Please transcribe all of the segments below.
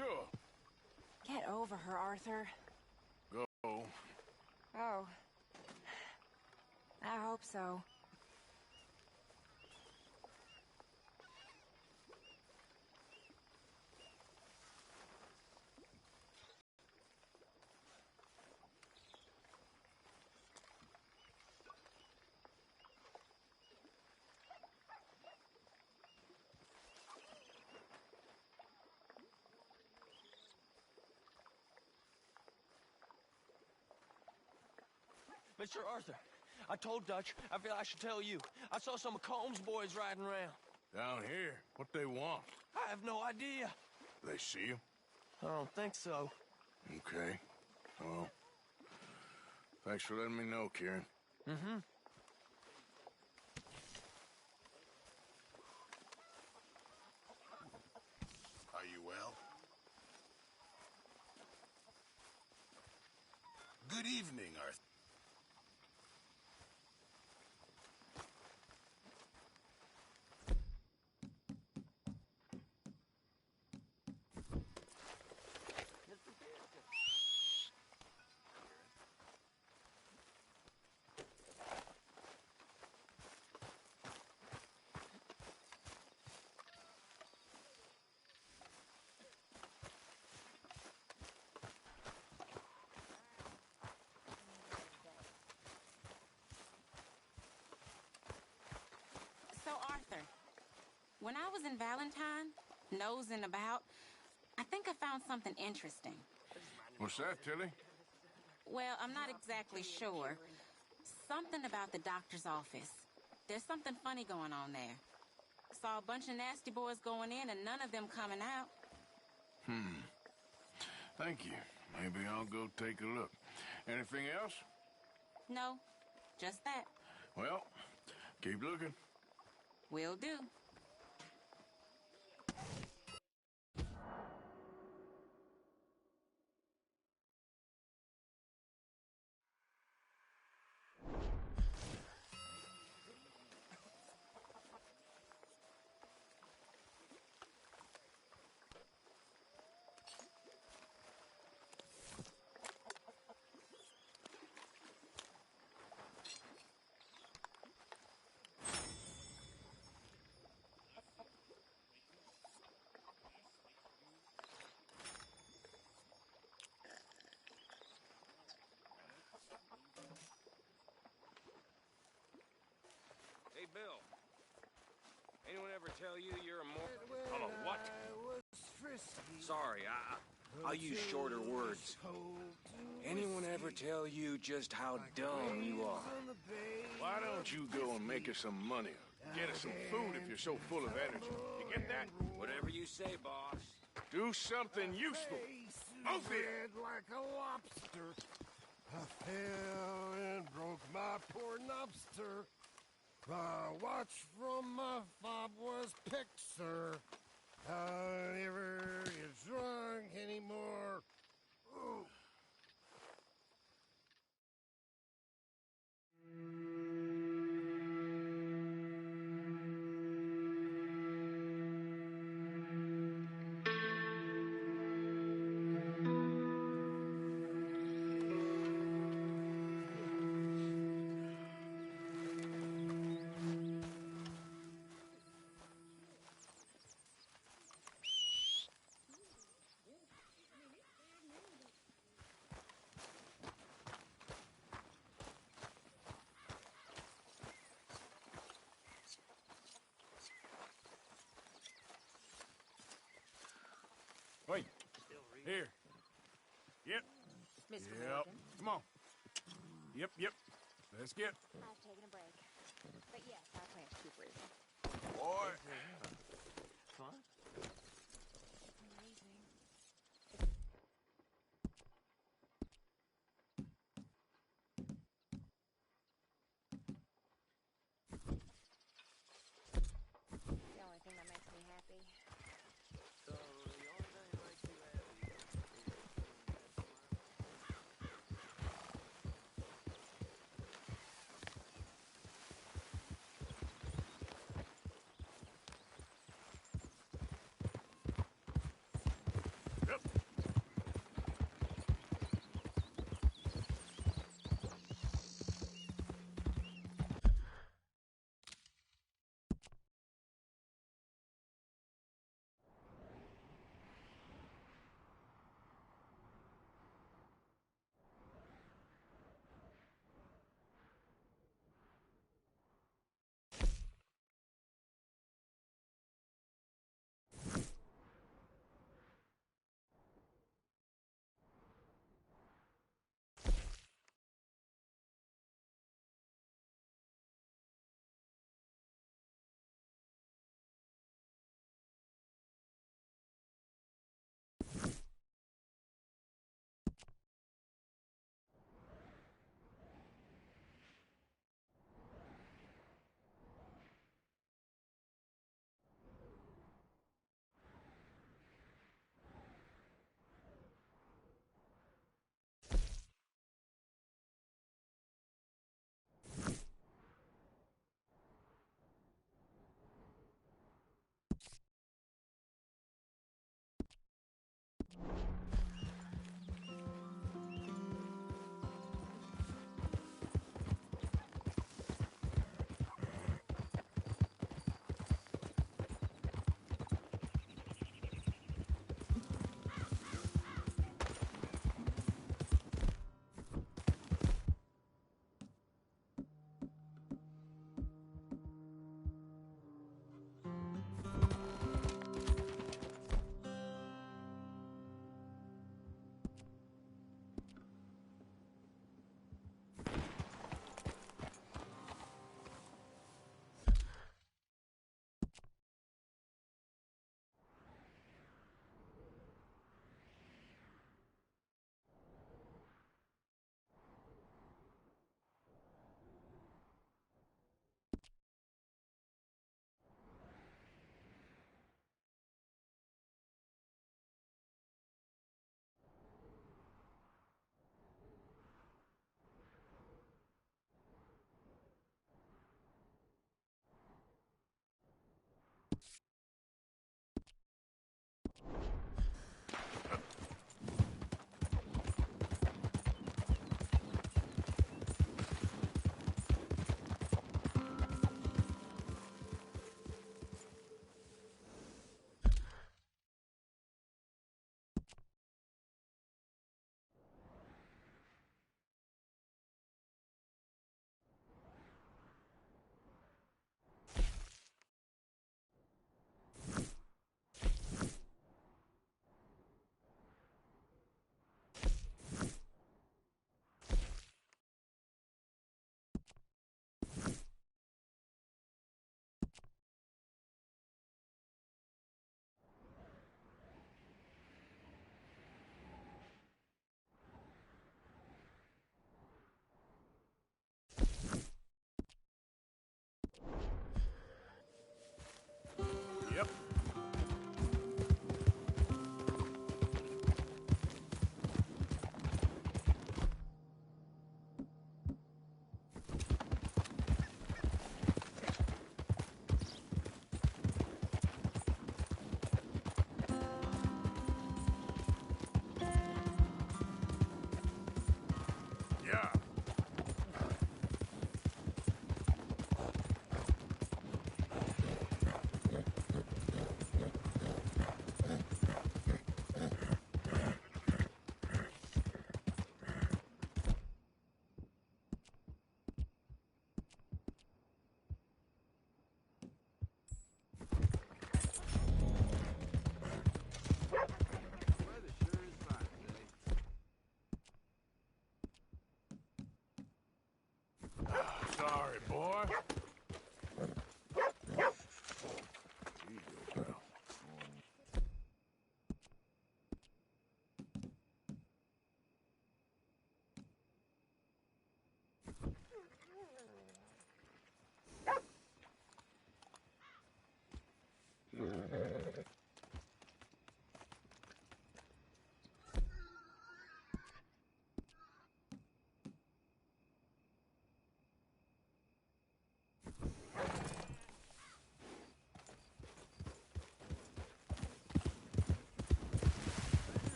Sure. Get over her, Arthur. Go. Oh. I hope so. Mr. Arthur, I told Dutch I feel I should tell you. I saw some of Combs' boys riding around. Down here? What they want? I have no idea. They see you? I don't think so. Okay. Well, thanks for letting me know, Kieran. Mm-hmm. Are you well? Good evening, Arthur. So, Arthur, when I was in Valentine, nosing about, I think I found something interesting. What's that, Tilly? Well, I'm not exactly sure. Something about the doctor's office. There's something funny going on there. Saw a bunch of nasty boys going in and none of them coming out. Thank you. Maybe I'll go take a look. Anything else? No, just that. Well, keep looking. Will do. Hey, Bill. Anyone ever tell you you're a I'm a what? Sorry, I'll use shorter words. Anyone ever tell you just how dumb you are? Why don't you go and make us some money? Get us some food if you're so full of energy. You get that? Whatever you say, boss. Do something useful. Move here! Like a lobster. I fell and broke my poor lobster. My watch from my fob was picked, sir. I'll never get drunk anymore. Ooh. Wait. Here. Yep. Mr. Yep. Morgan. Come on. Yep. Let's get. I've taken a break. But yes, I plan to keep reading. Boy. Fun? Amazing. The only thing that makes me happy. So, the only thing that makes you happy is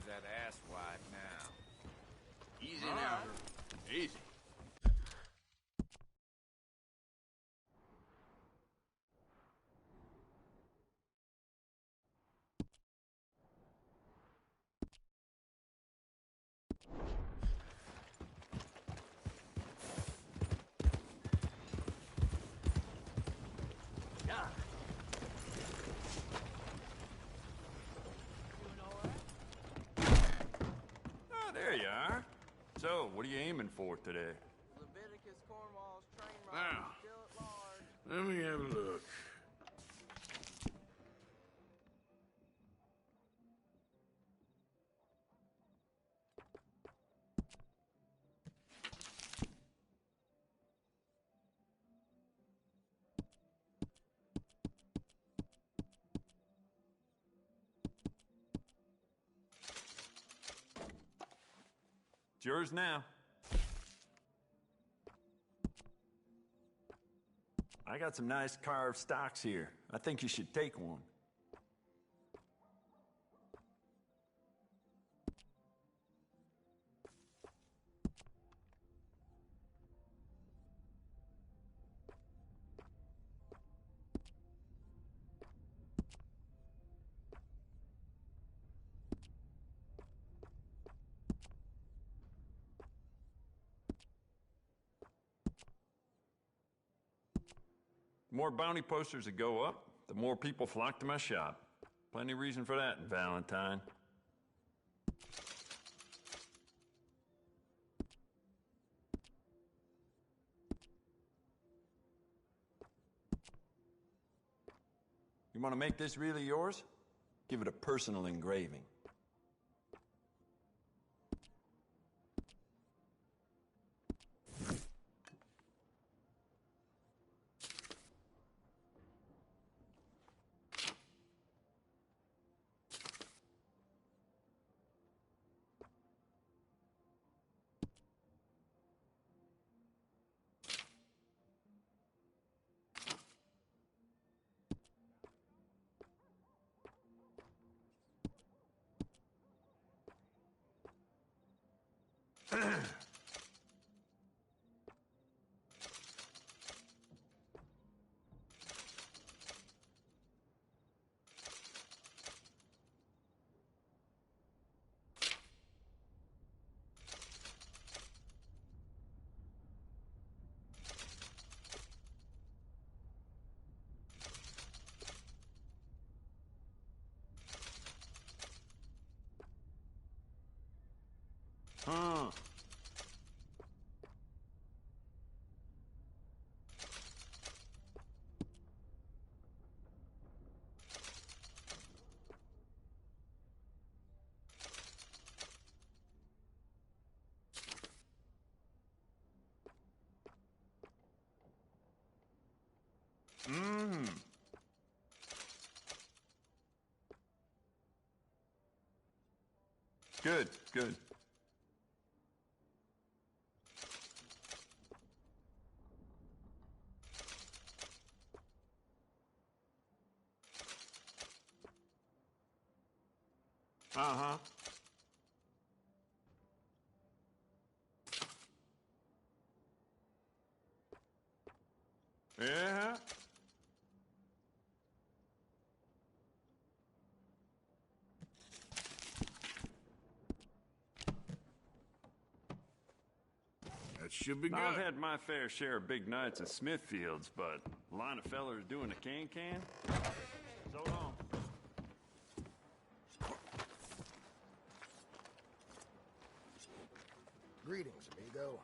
that asswipe now. Easy now. Easy. Oh, there you are. So, what are you aiming for today? Leviticus Cornwall's train Now, still at large. let me have a look. It's yours now. I got some nice carved stocks here. I think you should take one. The more bounty posters that go up, the more people flock to my shop. Plenty of reason for that in Valentine. You want to make this really yours? Give it a personal engraving. Huh. Mmm. Good, good. Uh-huh. Yeah. That should be good. I've had my fair share of big nights at Smithfield's, but a line of fellers doing a can-can? So long. Greetings, amigo.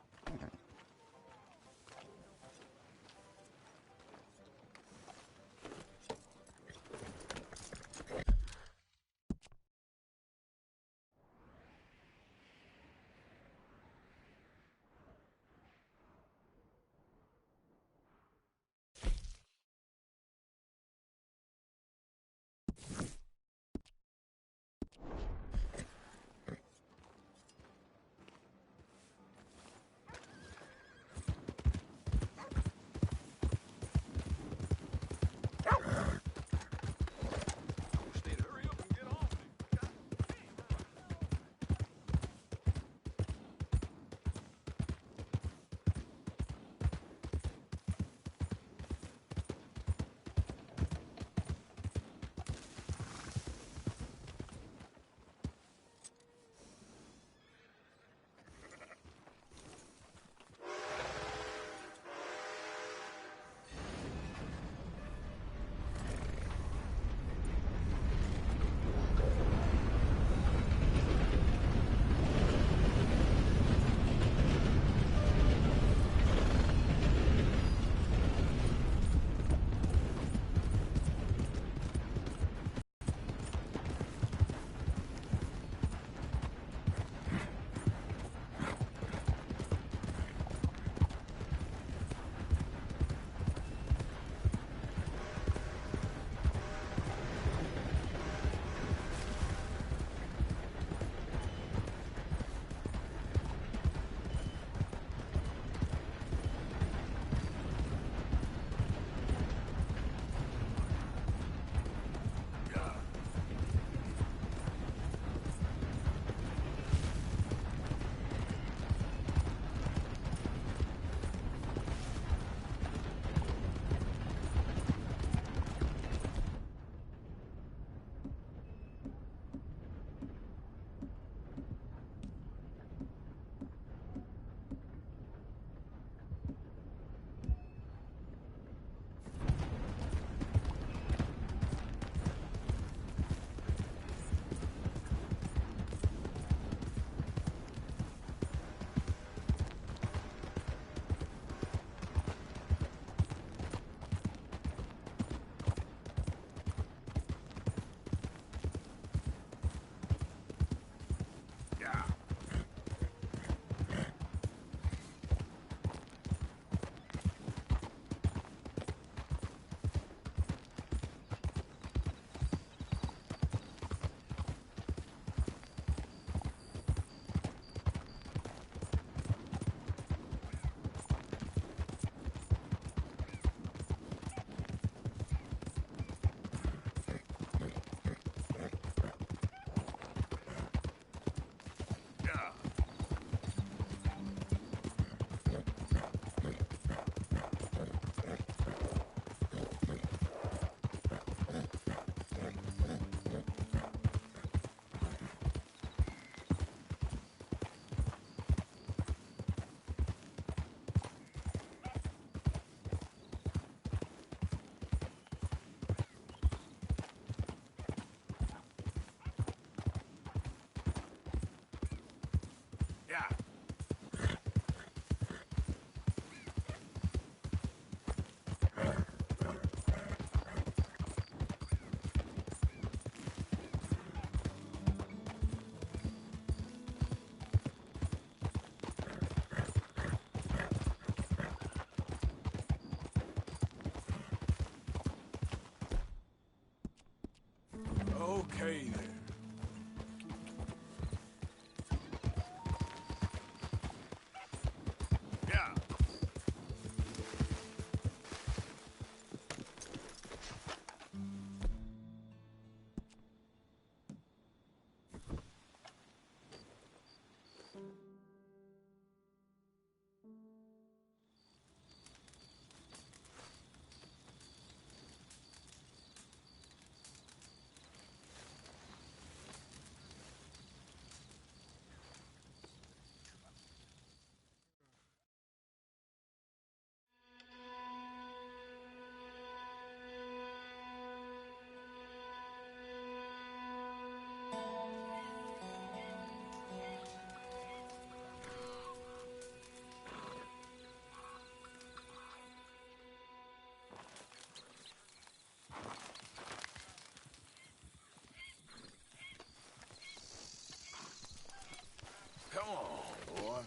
Come on, boy.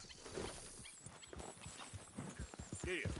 Get here.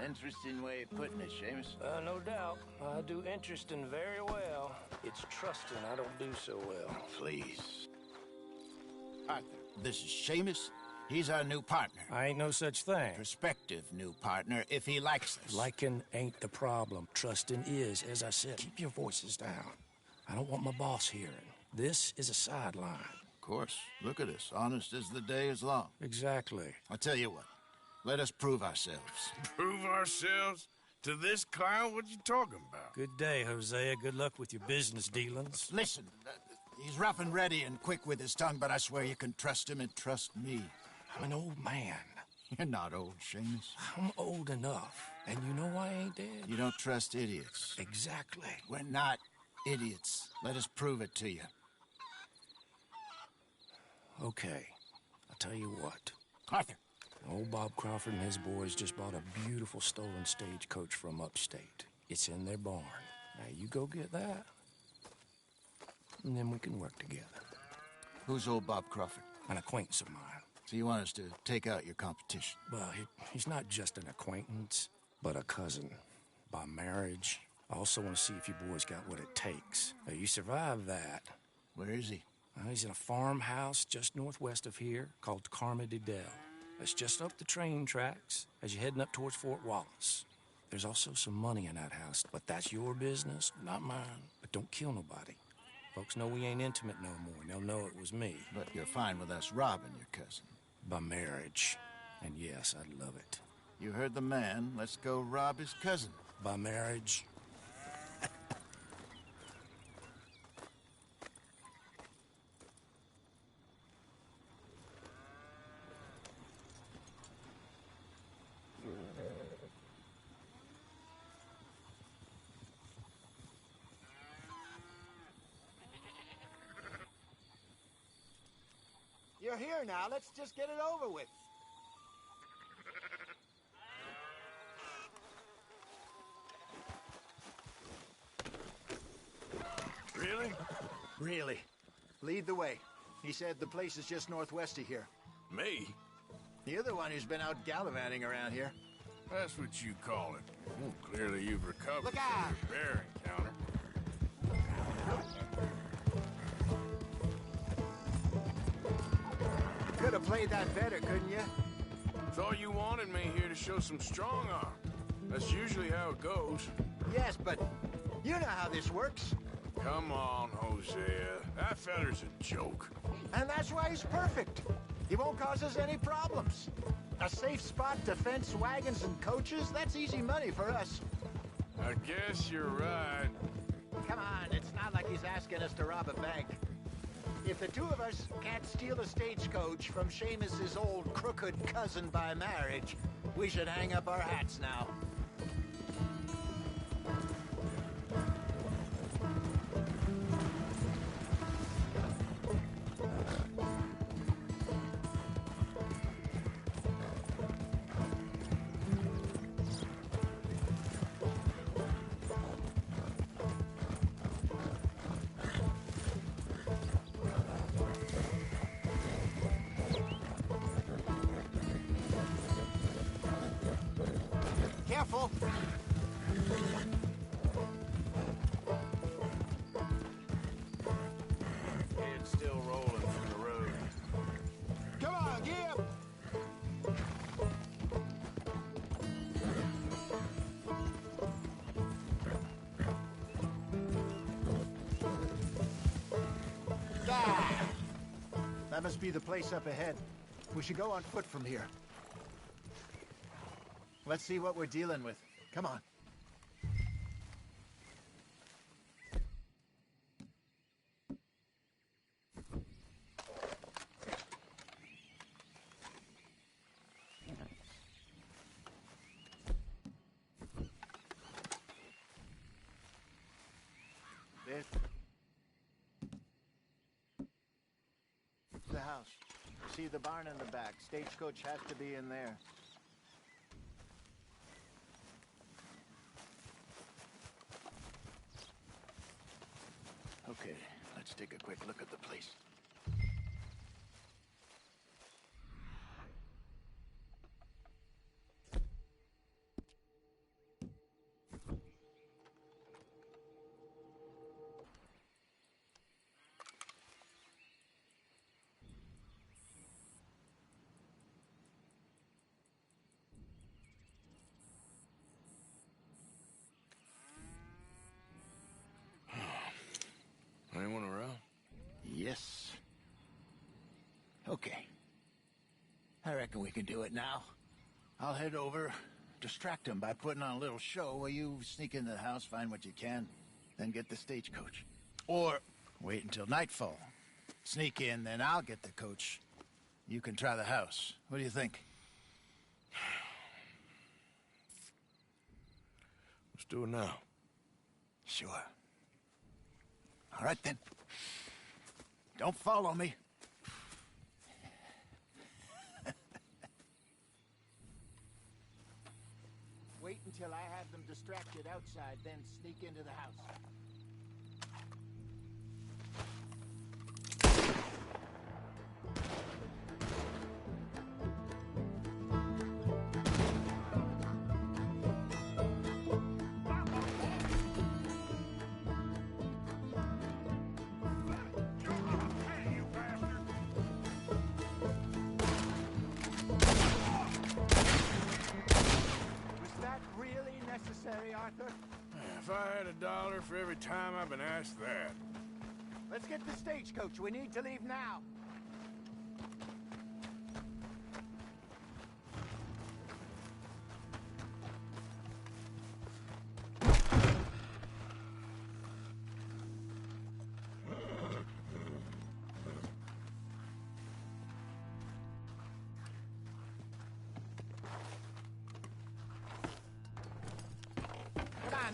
Interesting way of putting it, Seamus. No doubt. I do interesting very well. It's trusting I don't do so well. Please. Arthur, this is Seamus. He's our new partner. I ain't no such thing. Prospective new partner, if he likes us. Liking ain't the problem. Trusting is, as I said. Keep your voices down. I don't want my boss hearing. This is a sideline. Of course. Look at us. Honest as the day is long. Exactly. I'll tell you what. Let us prove ourselves. Prove ourselves? To this clown? What you talking about? Good day, Hosea. Good luck with your business dealings. Listen, he's rough and ready and quick with his tongue, but I swear you can trust him and trust me. I'm an old man. You're not old, Seamus. I'm old enough. And you know I ain't dead. You don't trust idiots. Exactly. We're not idiots. Let us prove it to you. Okay. I'll tell you what. Arthur. Old Bob Crawford and his boys just bought a beautiful stolen stagecoach from upstate. It's in their barn. Now you go get that, and then we can work together. Who's old Bob Crawford? An acquaintance of mine. So you want us to take out your competition? Well, he's not just an acquaintance, but a cousin. By marriage. I also want to see if you boys got what it takes. Now, you survive that. Where is he? He's in a farmhouse just northwest of here called Carmody Dell. It's just up the train tracks as you're heading up towards Fort Wallace. There's also some money in that house, but that's your business, not mine. But don't kill nobody. Folks know we ain't intimate no more, and they'll know it was me. But you're fine with us robbing your cousin? By marriage. And yes, I'd love it. You heard the man. Let's go rob his cousin. By marriage. You're here now. Let's just get it over with. Really? Really. Lead the way. He said the place is just northwest of here. Me? You're the one who's been out gallivanting around here. That's what you call it. Well, clearly you've recovered Look from out! your bear encounter. Could have played that better, couldn't you? Thought you wanted me here to show some strong arm. That's usually how it goes. Yes, but you know how this works. Come on, Hosea. That feller's a joke. And that's why he's perfect. He won't cause us any problems. A safe spot to fence wagons and coaches, that's easy money for us. I guess you're right. Come on, it's not like he's asking us to rob a bank. If the two of us can't steal a stagecoach from Seamus's old crooked cousin by marriage, we should hang up our hats now. careful. It's still rolling from the road. Come on, Gib! That must be the place up ahead. We should go on foot from here. Let's see what we're dealing with. Come on. There's the house. See the barn in the back. Stagecoach has to be in there. Okay, let's take a quick look at the place. Anyone around? Yes. Okay. I reckon we can do it now. I'll head over, distract them by putting on a little show while you sneak into the house, find what you can, then get the stagecoach. Or wait until nightfall. Sneak in, then I'll get the coach. You can try the house. What do you think? Let's do it now. Sure. All right, then. Don't follow me. Wait until I have them distracted outside, then sneak into the house. Arthur? If I had $1 for every time I've been asked that. Let's get the stagecoach. We need to leave now.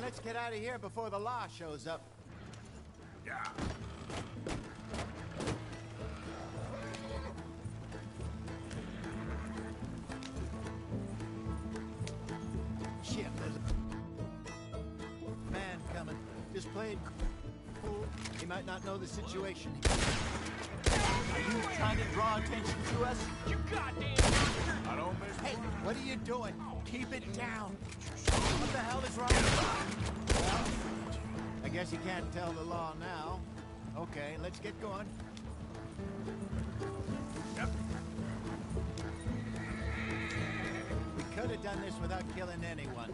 Let's get out of here before the law shows up. Yeah. Shit, there's a man coming. Just play it cool. He might not know the situation. Are you trying to draw attention to us? You goddamn monster! I don't miss. Hey, what are you doing? Keep it down. What the hell is wrong with you? Well, I guess you can't tell the law now. Okay, let's get going. Yep. We could have done this without killing anyone.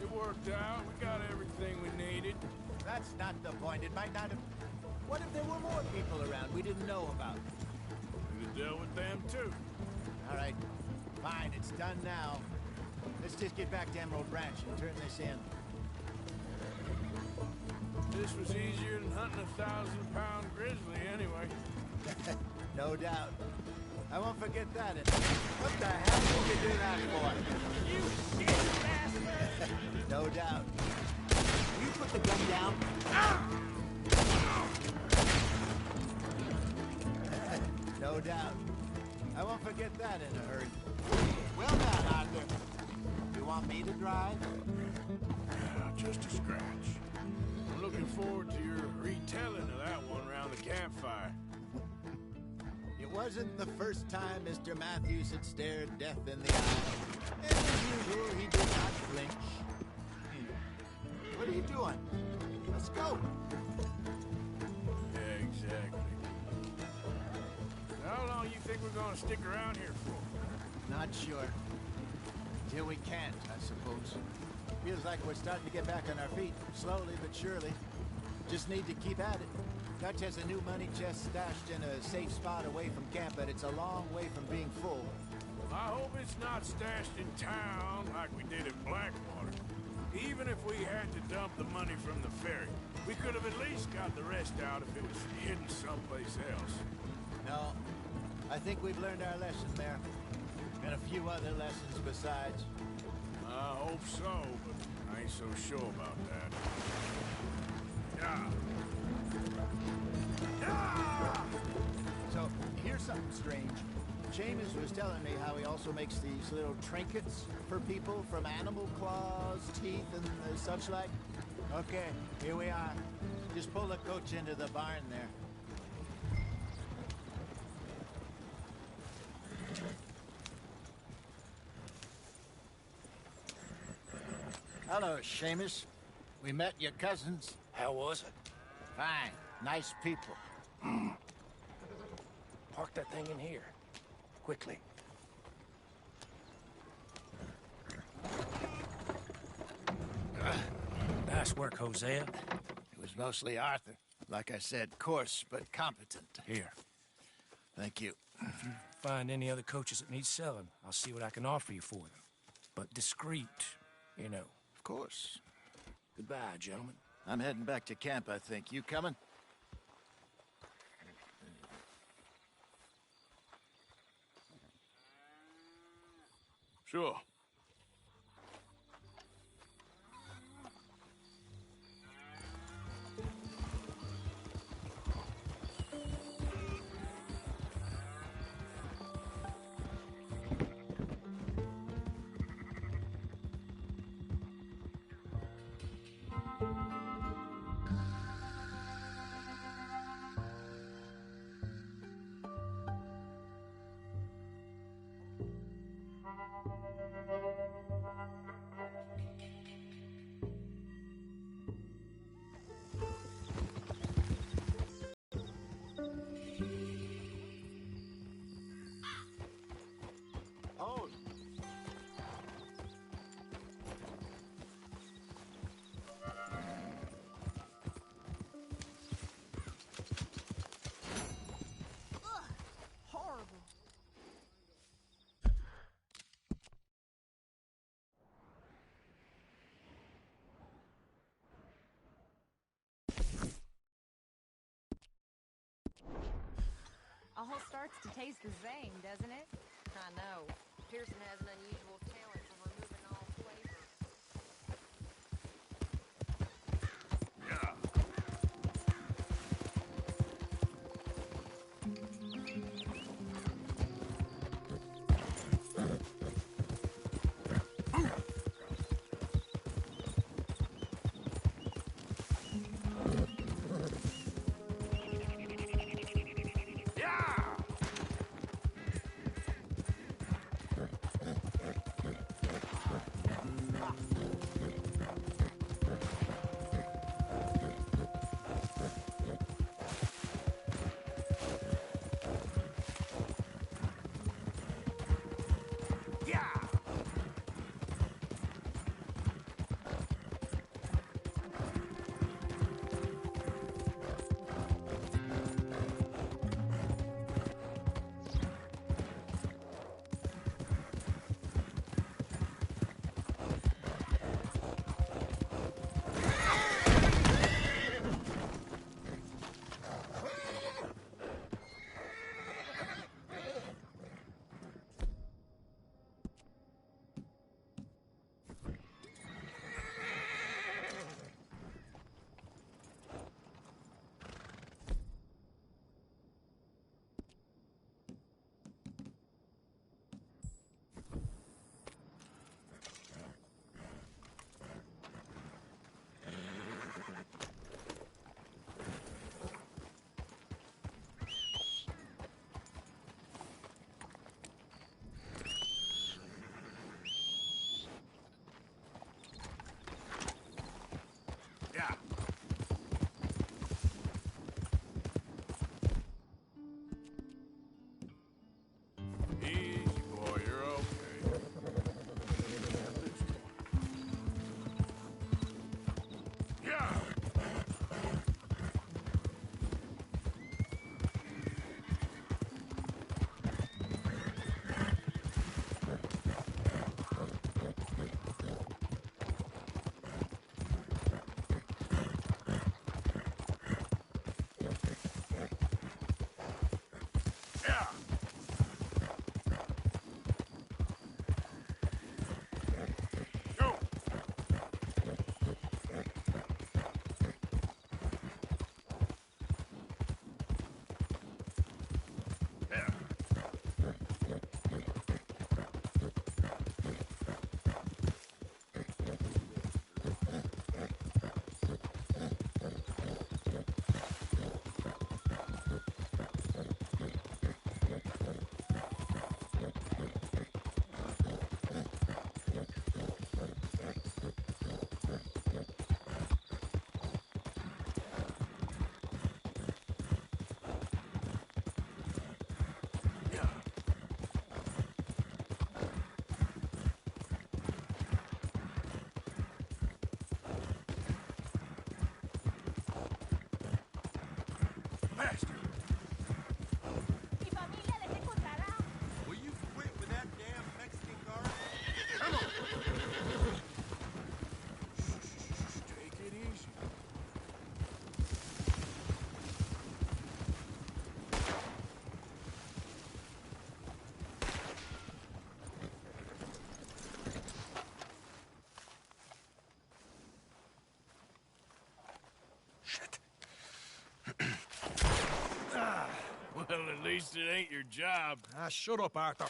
It worked out. We got everything we needed. That's not the point. It might not have... What if there were more people around we didn't know about? We could deal with them, too. All right. Fine, it's done now. Let's just get back to Emerald Branch and turn this in. This was easier than hunting a 1,000-pound grizzly, anyway. No doubt. I won't forget that. What the hell did you do that for? You shit bastard! No doubt. You put the gun down. No doubt. I won't forget that in a hurry. Well done, Arthur. You want me to drive? Just a scratch. I'm looking forward to your retelling of that one around the campfire. It wasn't the first time Mr. Matthews had stared death in the eye. And as usual, he did not flinch. What are you doing? Let's go. Yeah, exactly. How long you think we're gonna stick around here for? Not sure. Till we can't, I suppose. Feels like we're starting to get back on our feet, slowly but surely. Just need to keep at it. Dutch has a new money chest stashed in a safe spot away from camp, but it's a long way from being full. I hope it's not stashed in town like we did at Blackwater. Even if we had to dump the money from the ferry, we could have at least got the rest out if it was hidden someplace else. No, I think we've learned our lesson, Mayor. And a few other lessons besides. I hope so, but I ain't so sure about that. Yeah. So, here's something strange. Seamus was telling me how he also makes these little trinkets for people from animal claws, teeth, and such like. Okay, here we are. Just pull the coach into the barn there. Hello, Seamus. We met your cousins. How was it? Fine. Nice people. Park that thing in here. Quickly. Nice work, Hosea. It was mostly Arthur. Like I said, coarse but competent. Here. Thank you. If you find any other coaches that need selling, I'll see what I can offer you for them. But discreet, you know. Of course. Goodbye, gentlemen. I'm heading back to camp, I think. You coming? Sure. All starts to taste the same, doesn't it? I know. Pearson has an unusual talent for removing all flavor. faster. Will you quit with that damn Mexican guard? Come on. Take it easy. Well, at least it ain't your job. Ah, shut up, Arthur.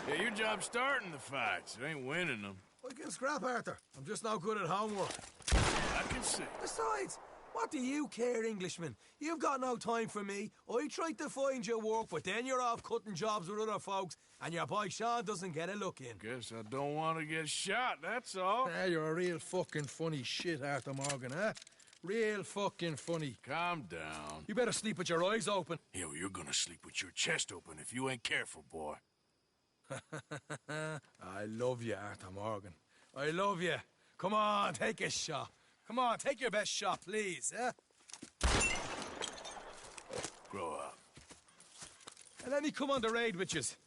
Yeah, your job's starting the fights. It ain't winning them. I can scrap, Arthur. I'm just no good at homework. I can see. Besides, what do you care, Englishman? You've got no time for me. I tried to find you work, but then you're off cutting jobs with other folks, and your boy Sean doesn't get a look in. Guess I don't want to get shot, that's all. Ah, you're a real fucking funny shit, Arthur Morgan, huh? Real fucking funny. Calm down. You better sleep with your eyes open. Yeah, well, you're gonna sleep with your chest open if you ain't careful, boy. I love you, Arthur Morgan. I love you. Come on, take a shot. Come on, take your best shot, please, huh? Grow up. And let me come on the raid with yous.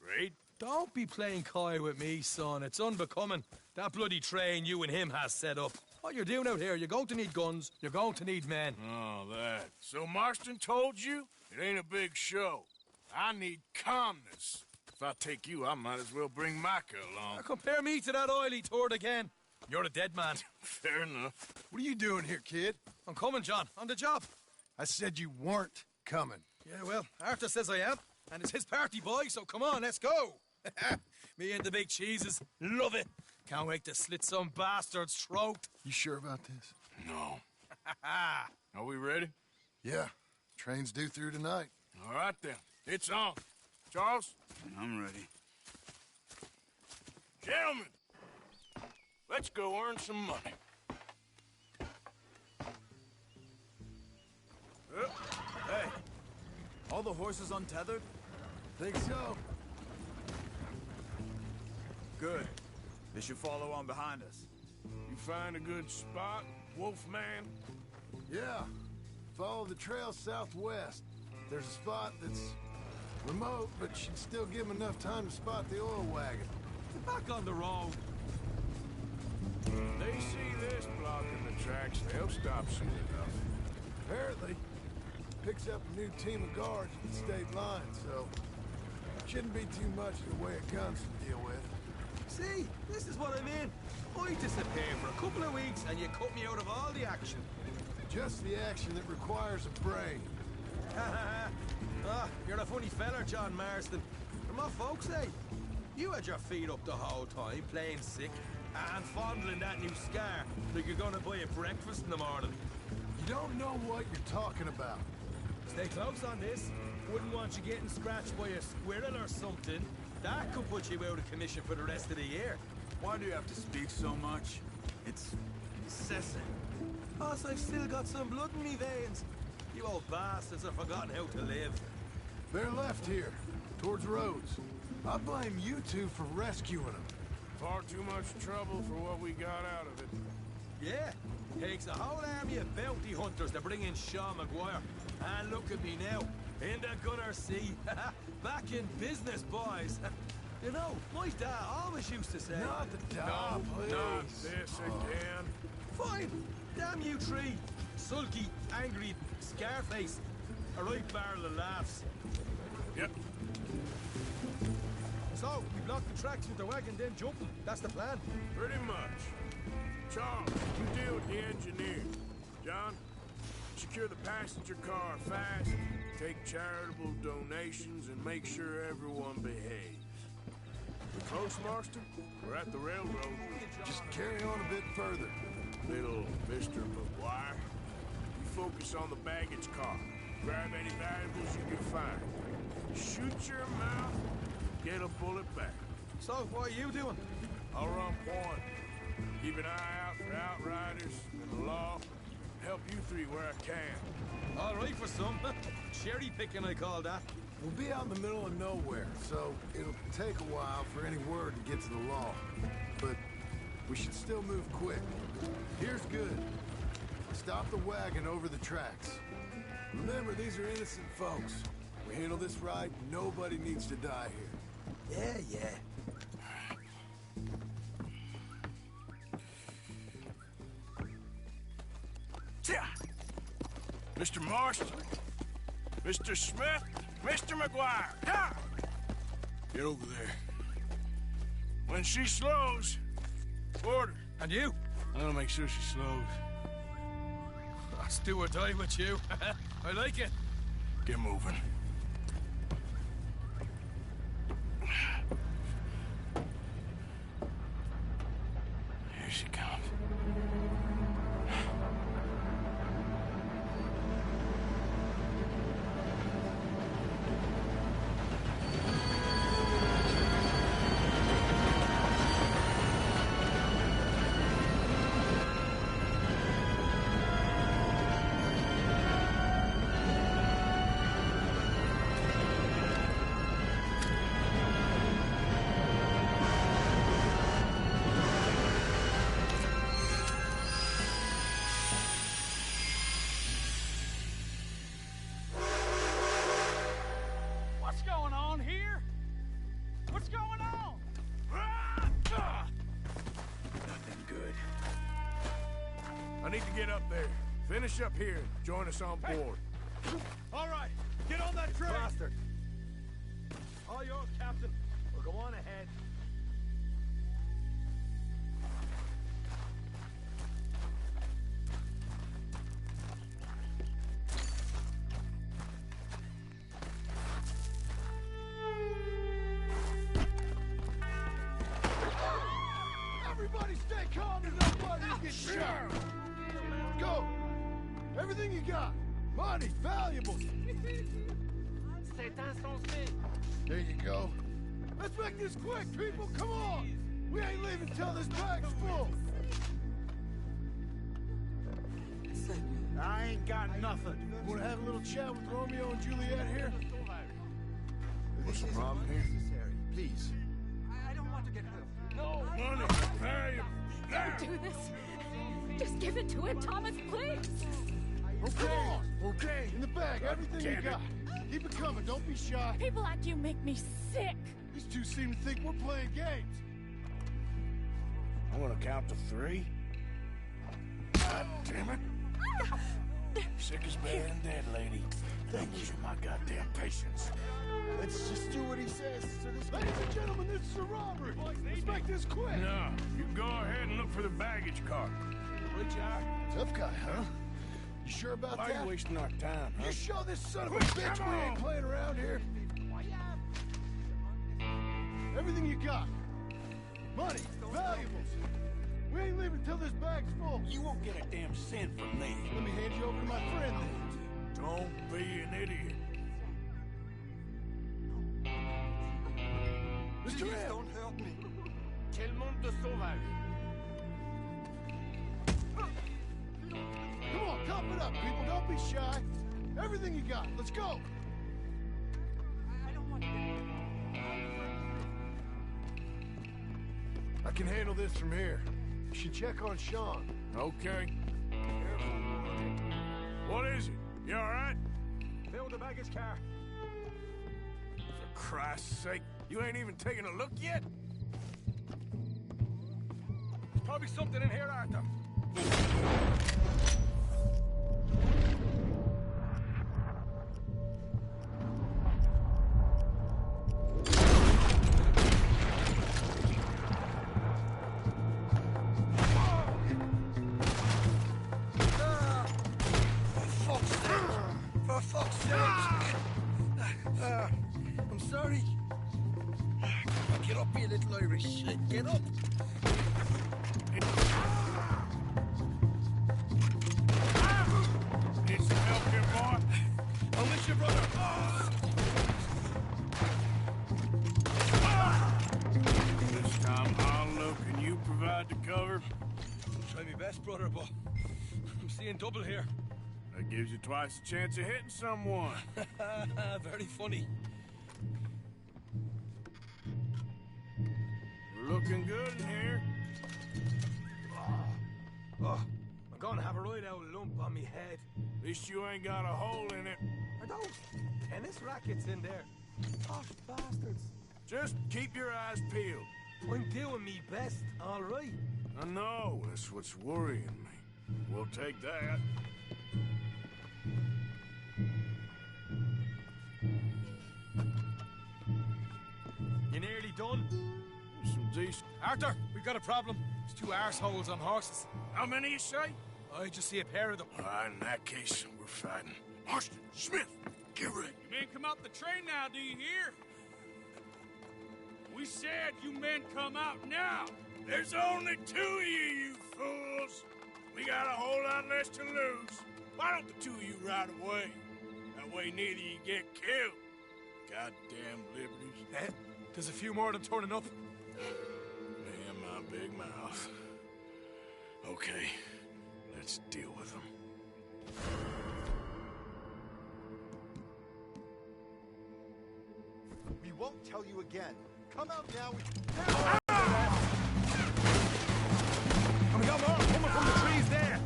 Raid? Don't be playing coy with me, son. It's unbecoming. That bloody train you and him has set up. What you're doing out here, you're going to need guns, you're going to need men. Oh, that. So Marston told you? It ain't a big show. I need calmness. If I take you, I might as well bring Micah along. Now compare me to that oily turd again. You're a dead man. Fair enough. What are you doing here, kid? I'm coming, John. On the job. I said you weren't coming. Yeah, well, Arthur says I am. And it's his party, boy, so come on, let's go. Me and the big cheeses. Love it. Can't wait to slit some bastard's throat. You sure about this? No. Are we ready? Yeah. Train's due through tonight. All right, then. It's on. Charles? I'm ready. Gentlemen, let's go earn some money. Hey, all the horses untethered? Think so? Good. They should follow on behind us. You find a good spot, Wolfman? Yeah. Follow the trail southwest. There's a spot that's remote, but should still give them enough time to spot the oil wagon. Get back on the road. They see this blocking the tracks, they'll stop soon enough. Apparently, picks up a new team of guards at the state line, so shouldn't be too much in the way of guns to deal with. See, this is what I mean. I disappear for a couple of weeks and you cut me out of all the action. Just the action that requires a brain. You're a funny feller, John Marston. From what folks say, you had your feet up the whole time, playing sick, and fondling that new scar like you're gonna buy a breakfast in the morning. You don't know what you're talking about. Stay close on this. Wouldn't want you getting scratched by a squirrel or something. That could put you out of commission for the rest of the year. Why do you have to speak so much? It's incessant. Boss, I've still got some blood in me veins. You old bastards have forgotten how to live. They're left here, towards Rhodes. I blame you two for rescuing them. Far too much trouble for what we got out of it. Yeah, takes a whole army of bounty hunters to bring in Sean McGuire. And look at me now, in the gunner sea. Back in business, boys. You know, my dad always used to say... Not the dog, please. Not this again. Fine. Damn you three. Sulky, angry, Scarface. A right barrel of laughs. Yep. So, we block the tracks with the wagon, then jump them. That's the plan. Pretty much. Charles, you deal with the engineer. John, secure the passenger car fast, take charitable donations, and make sure everyone behaves. We close, Marston? We're at the railroad. Just carry on a bit further. Little Mr. McGuire, you focus on the baggage car. Grab any valuables you can find. Shoot your mouth, get a bullet back. So, what are you doing? I'll run point. Keep an eye out for outriders and the law. Help you three where I can. All right for some. Cherry picking, I call that. We'll be out in the middle of nowhere, so it'll take a while for any word to get to the law. But we should still move quick. Here's good. Stop the wagon over the tracks. Remember, these are innocent folks. We handle this right, nobody needs to die here. Yeah. Mr. Marston, Mr. Smith, Mr. McGuire, ha! Get over there. When she slows, order. And you? I'm gonna make sure she slows. I'll do or die with you. I like it. Get moving. Here she comes. I need to get up there. Finish up here. Join us on board. All right, get on that train! Bastard. All yours, Captain. We'll go on ahead. Everybody stay calm and nobody will get shot. Go. Everything you got. Money, valuables. There you go. Let's make this quick, people. Come on. We ain't leaving till this bag's full. I ain't got nothing. Want to have a little chat with Romeo and Juliet here? What's the problem here? Please. I don't want to get hurt. No money, valuables. Don't do this. Just give it to him, Thomas, please. Okay. In the bag, everything you got. Keep it coming. Don't be shy. People like you make me sick. These two seem to think we're playing games. I'm gonna count to 3. God damn it. Sick as bad and dead, lady. Thank you for my goddamn patience. Let's just do what he says. Ladies and gentlemen, this is a robbery. Let's make this quick. No, you go ahead and look for the baggage car. Which Tough guy, huh? You sure about Why that? are you wasting our time, huh? You show this son of a bitch we ain't playing around here. Everything you got. Money, valuables. We ain't leaving till this bag's full. You won't get a damn cent from me. Let me hand you over to my friend then. Don't be an idiot. Mr. M. Don't hurt me. Quel monde de sauvage. Come on, tough it up, people. Don't be shy. Everything you got. Let's go. I don't want to get hurt. I can handle this from here. You should check on Sean. Okay. What is it? You all right? Fill the baggage car. For Christ's sake, you ain't even taking a look yet? There's probably something in here, Arthur. For fuck's sake! I'm sorry. Get up, you little Irish. Get up. Need some help here, boy? I'll miss your brother. This time I'll look and you provide the cover. I'll try my best, brother, but I'm seeing double here. That gives you twice the chance of hitting someone. Very funny. We're looking good in here. Oh, I'm gonna have a right out lump on me head. At least you ain't got a hole in it. I don't. Tennis rackets in there. Posh bastards. Just keep your eyes peeled. I'm doing me best, all right? I know, that's what's worrying me. We'll take that. You nearly done? Some decent... Arthur, we got a problem. There's two arseholes on horses. How many you say? I just see a pair of them. In that case, we're fighting. Marston, Smith, get ready. You men come out the train now, do you hear? We said you men come out now. There's only two of you fools. We got a whole lot less to lose. Why don't the two of you ride away? That way neither of you get killed. Goddamn liberties. There's a few more of them turning up. Damn my big mouth. Okay, let's deal with them. We won't tell you again. Come out now. Coming up more from the trees there.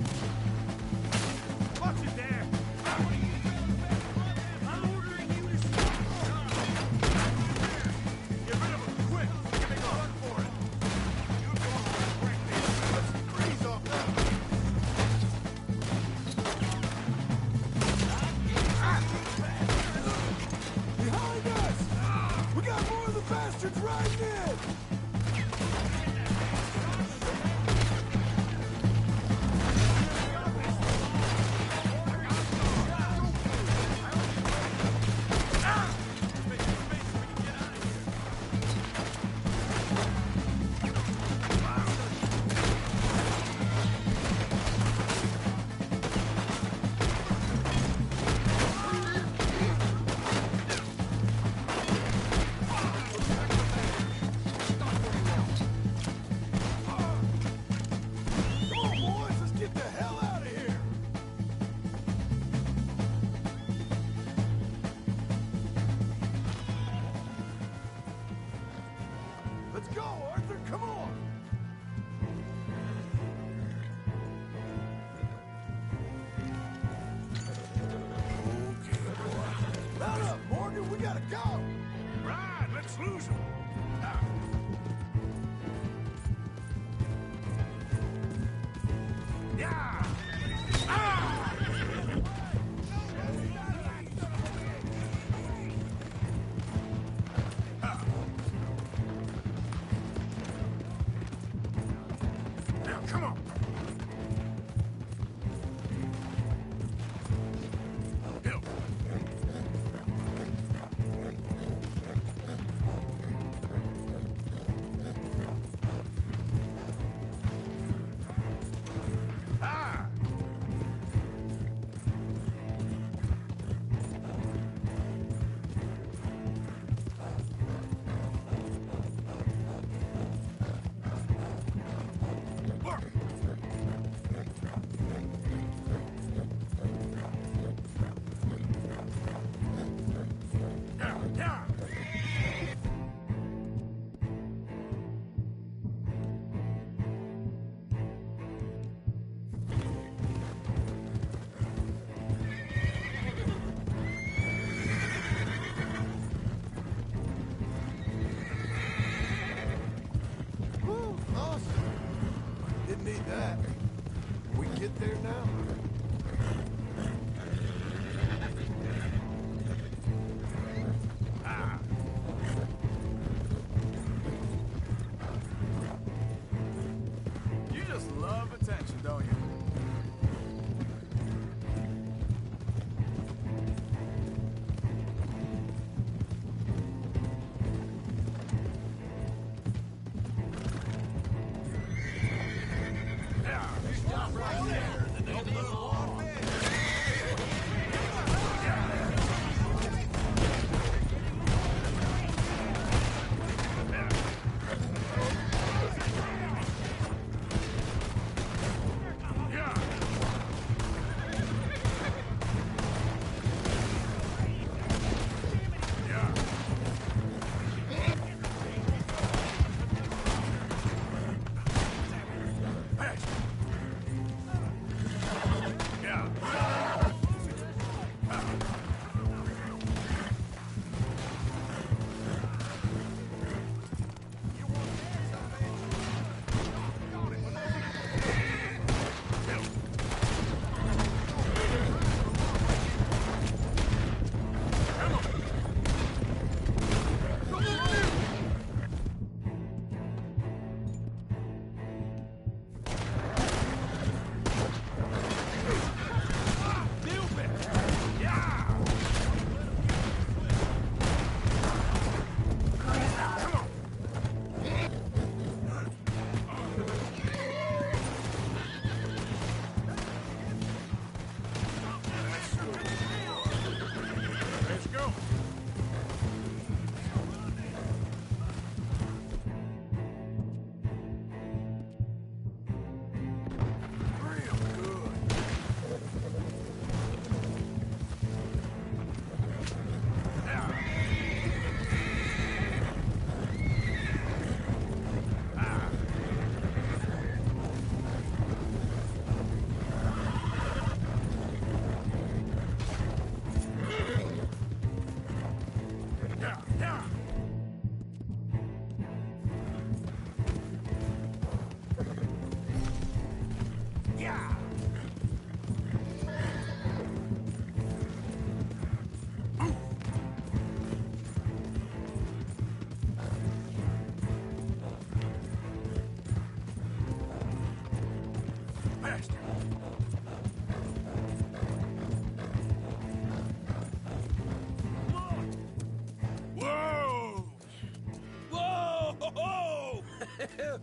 Watch it there. I'm ordering you to stop. Get rid of him, quick. Give me a run for it. You're going to break this. Let's freeze off now. Behind us! We got more of the bastards riding in! Let's go, Arthur, come on! Okay, boy. Mount up, Morgan, we gotta go! Right, let's lose them. Yeah! Ah! Now, come on. Bill.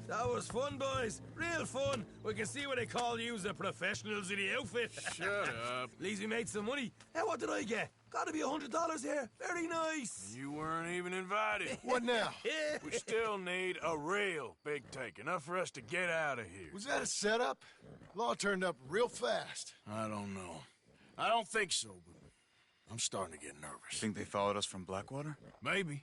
That was fun, boys. Real fun. We can see what they call you the professionals of the outfit. Shut up. At least we made some money. Hey, what did I get? Gotta be $100 here. Very nice. You weren't even invited. What now? We still need a real big tank, enough for us to get out of here. Was that a setup? Law turned up real fast. I don't know. I don't think so, but I'm starting to get nervous. Think they followed us from Blackwater? Maybe.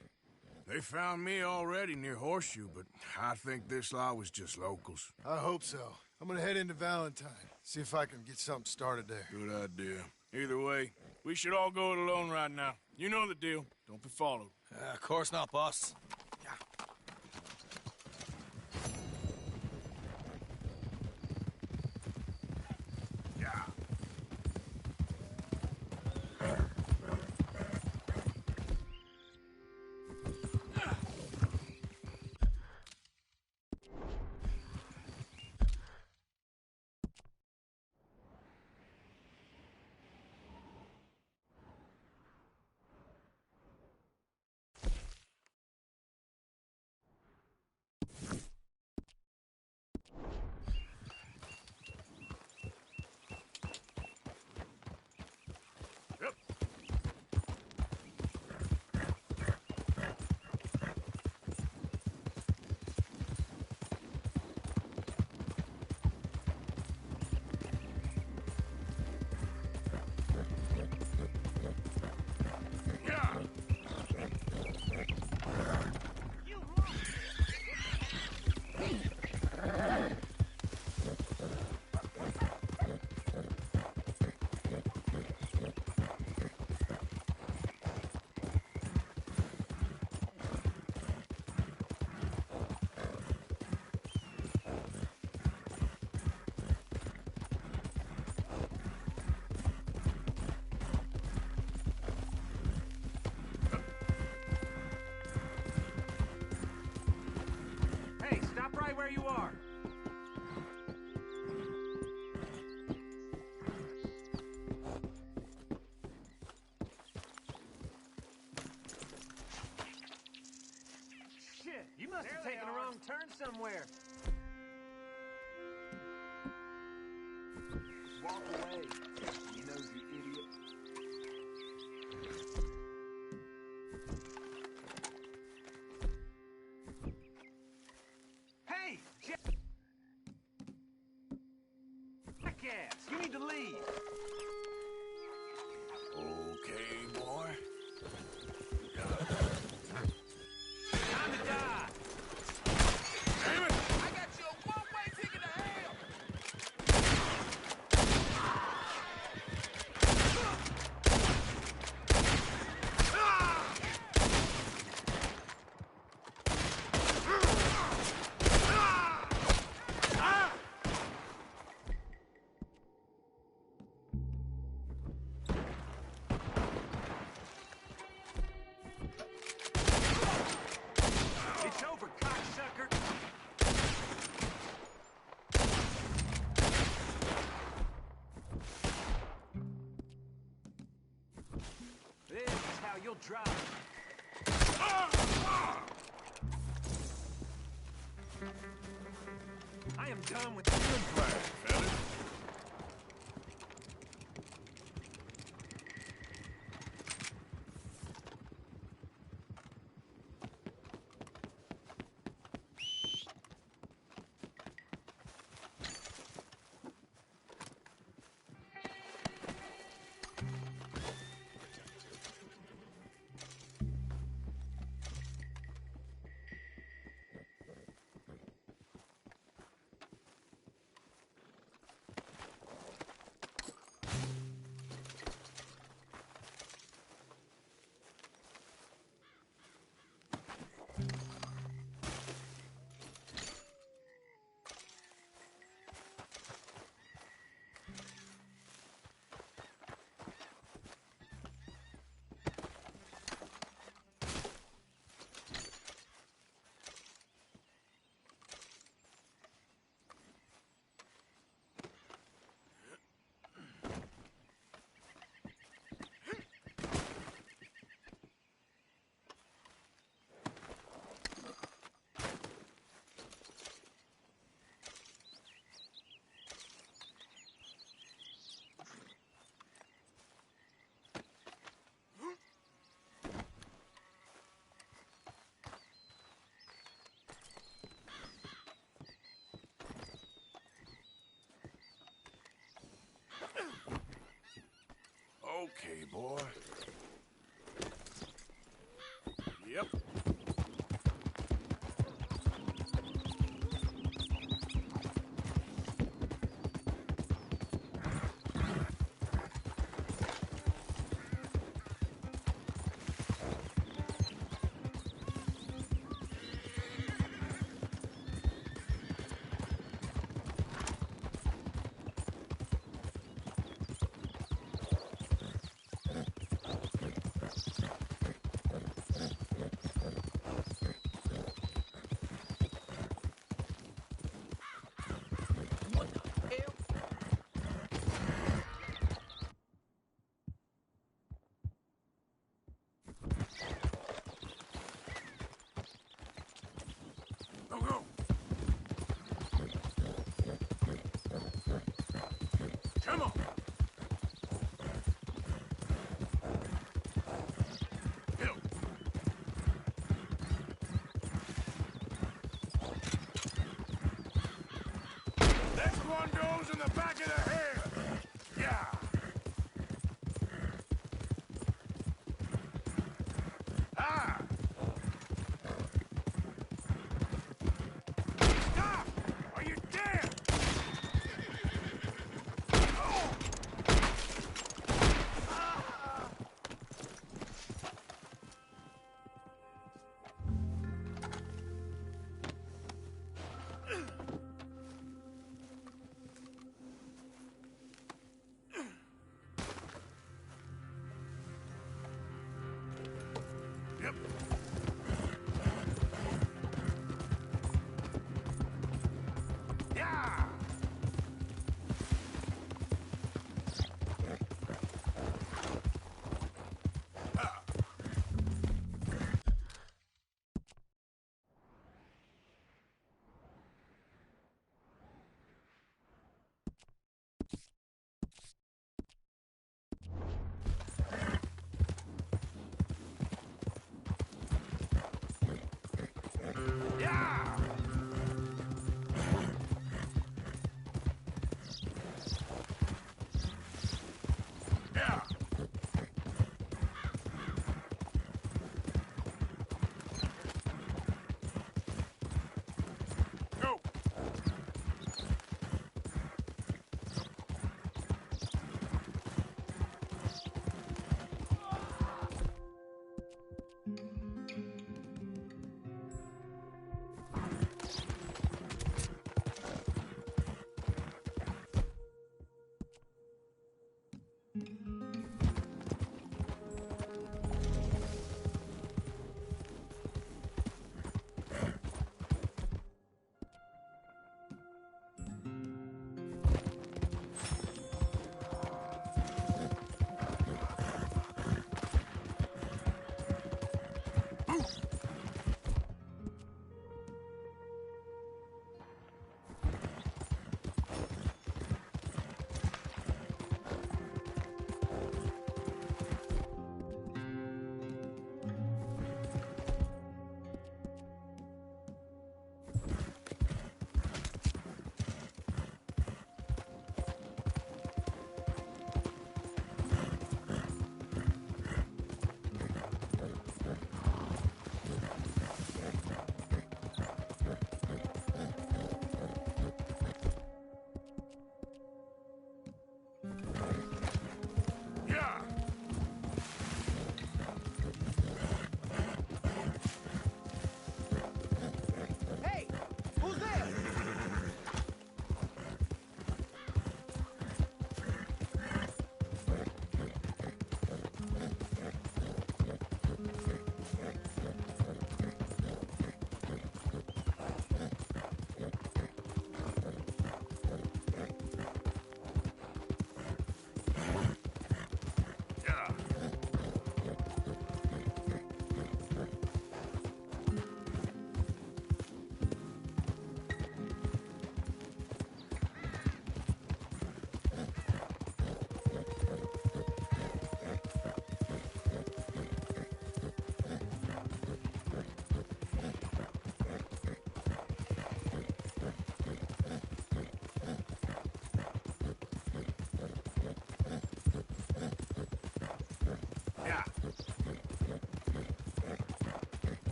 They found me already near Horseshoe, but I think this lot was just locals. I hope so. I'm gonna head into Valentine, see if I can get something started there. Good idea. Either way, we should all go it alone right now. You know the deal. Don't be followed. Of course not, boss. Right where you are. Shit, you must have taken a wrong turn somewhere. Walk away, you nosy idiot. Hey, jackass, you need to leave. Okay, boy. Time to die. Damn it! I got you a one-way ticket to hell. It's over, cocksucker. This is how you'll drive. I am done with you. Fellas. Okay, boy. Yep.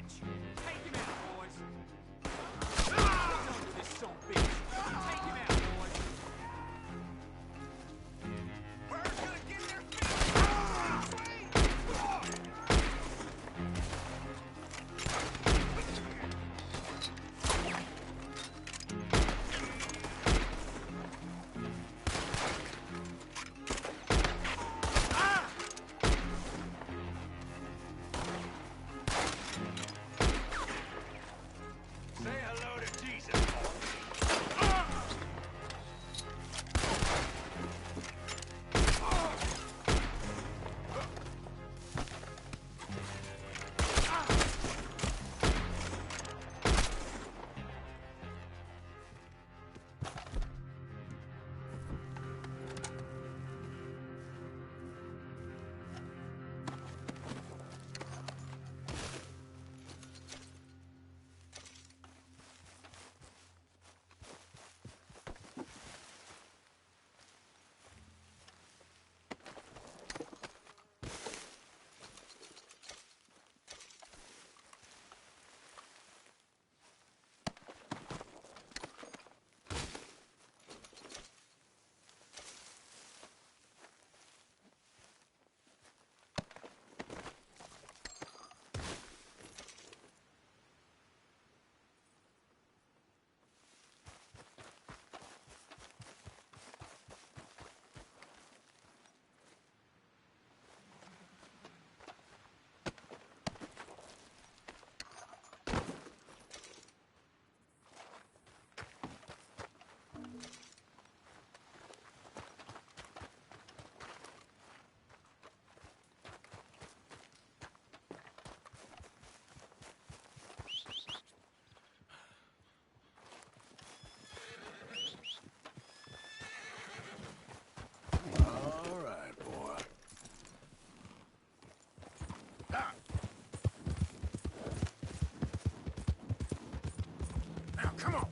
bitch. Take him out, boys. Don't do this son of a bitch. Take him out, boys. Bird's gonna get their Say hello to Jesus, All right, boy. Ah. Now, come on.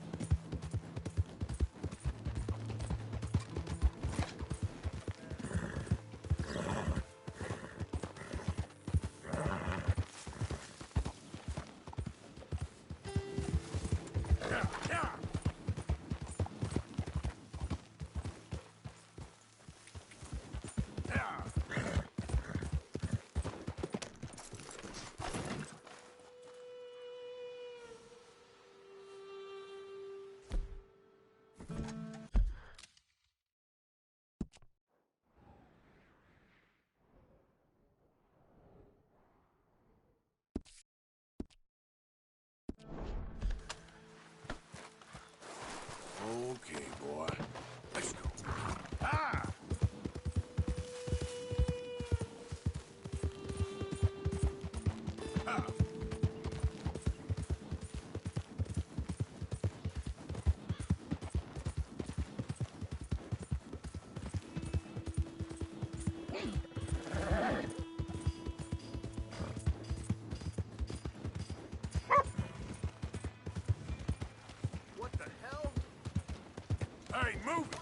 Okay, boy. Let's go. Ah! Ah! what the hell? Hey, move it!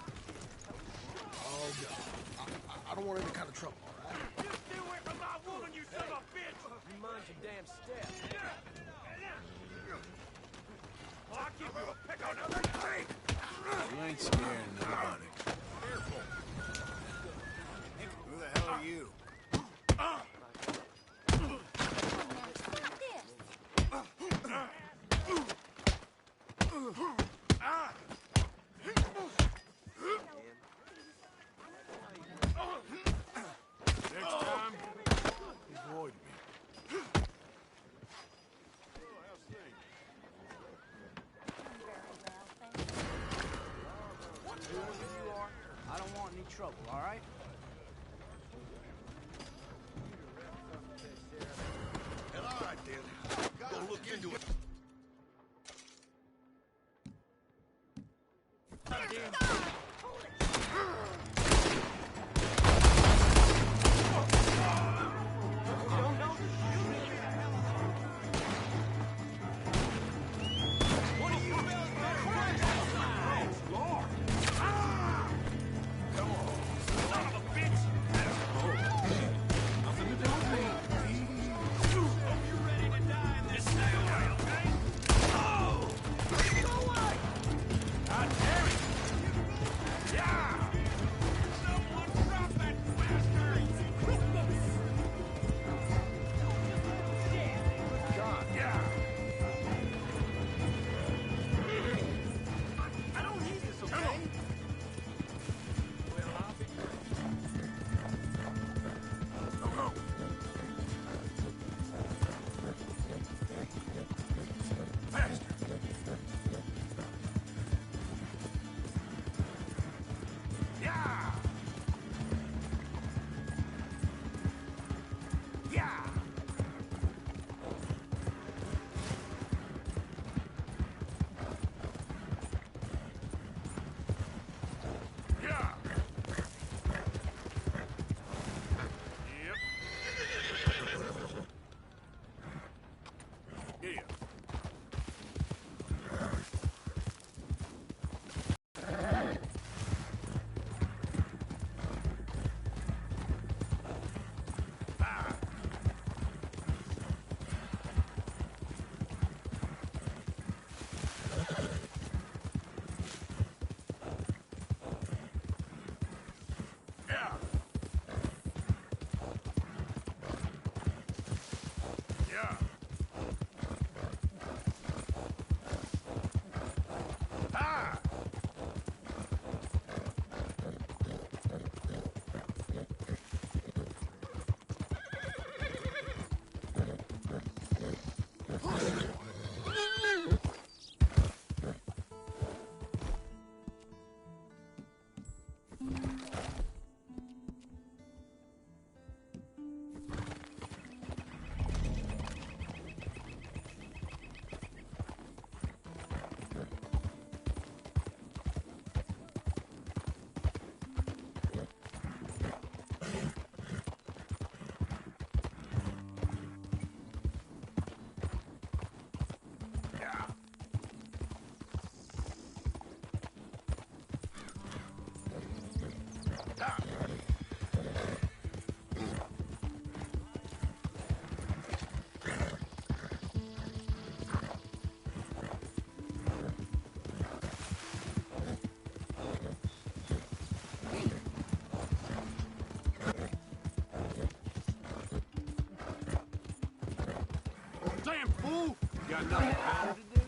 Oh, God. I don't want any kind of trouble, all right? You stay away from my woman, you son of a bitch! You mind your damn step. I'll give you a pick on another day! You ain't scaring nobody. Careful. Who the hell are you? Next time, Avoid me. Whoever you are, I don't want any trouble, all right? Hell, all right, then. Go look into it. Hope you're ready to die in this fool? You got nothing better to do?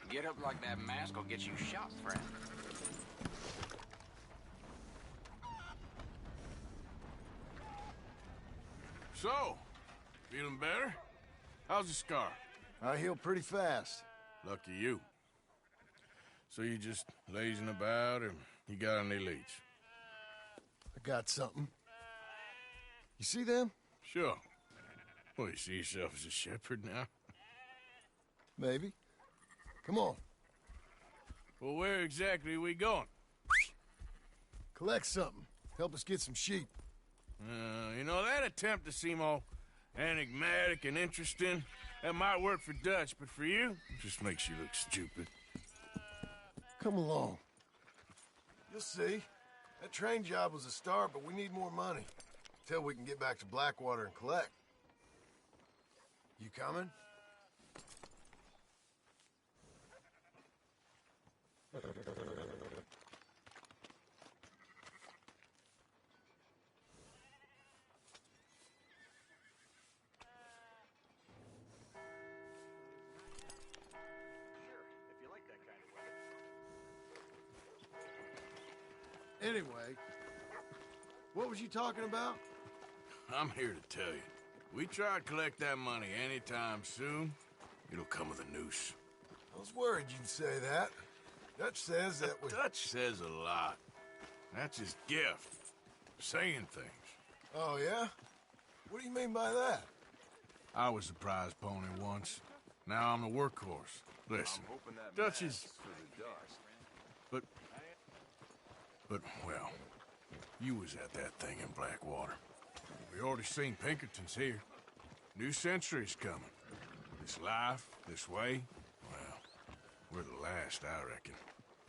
Get up like that mask will get you shot, friend. So, feeling better? How's the scar? I heal pretty fast. Lucky you. So you just lazing about, or you got any leads? I got something. You see them? Sure. Well, you see yourself as a shepherd now? Maybe. Come on. Well, where exactly are we going? Collect something. Help us get some sheep. You know, that attempt to seem all enigmatic and interesting, that might work for Dutch, but for you, it just makes you look stupid. Come along. You'll see. That train job was a start, but we need more money. Till we can get back to Blackwater and collect. You coming? Anyway, what was you talking about? I'm here to tell you. We try to collect that money anytime soon, it'll come with a noose. I was worried you'd say that. Dutch says that we... Dutch says a lot. That's his gift. Saying things. Oh, yeah? What do you mean by that? I was the prize pony once. Now I'm the workhorse. Listen, Dutch is... But, well, you was at that thing in Blackwater. We already seen Pinkertons here. New century's coming. This life, this way, well, we're the last, I reckon.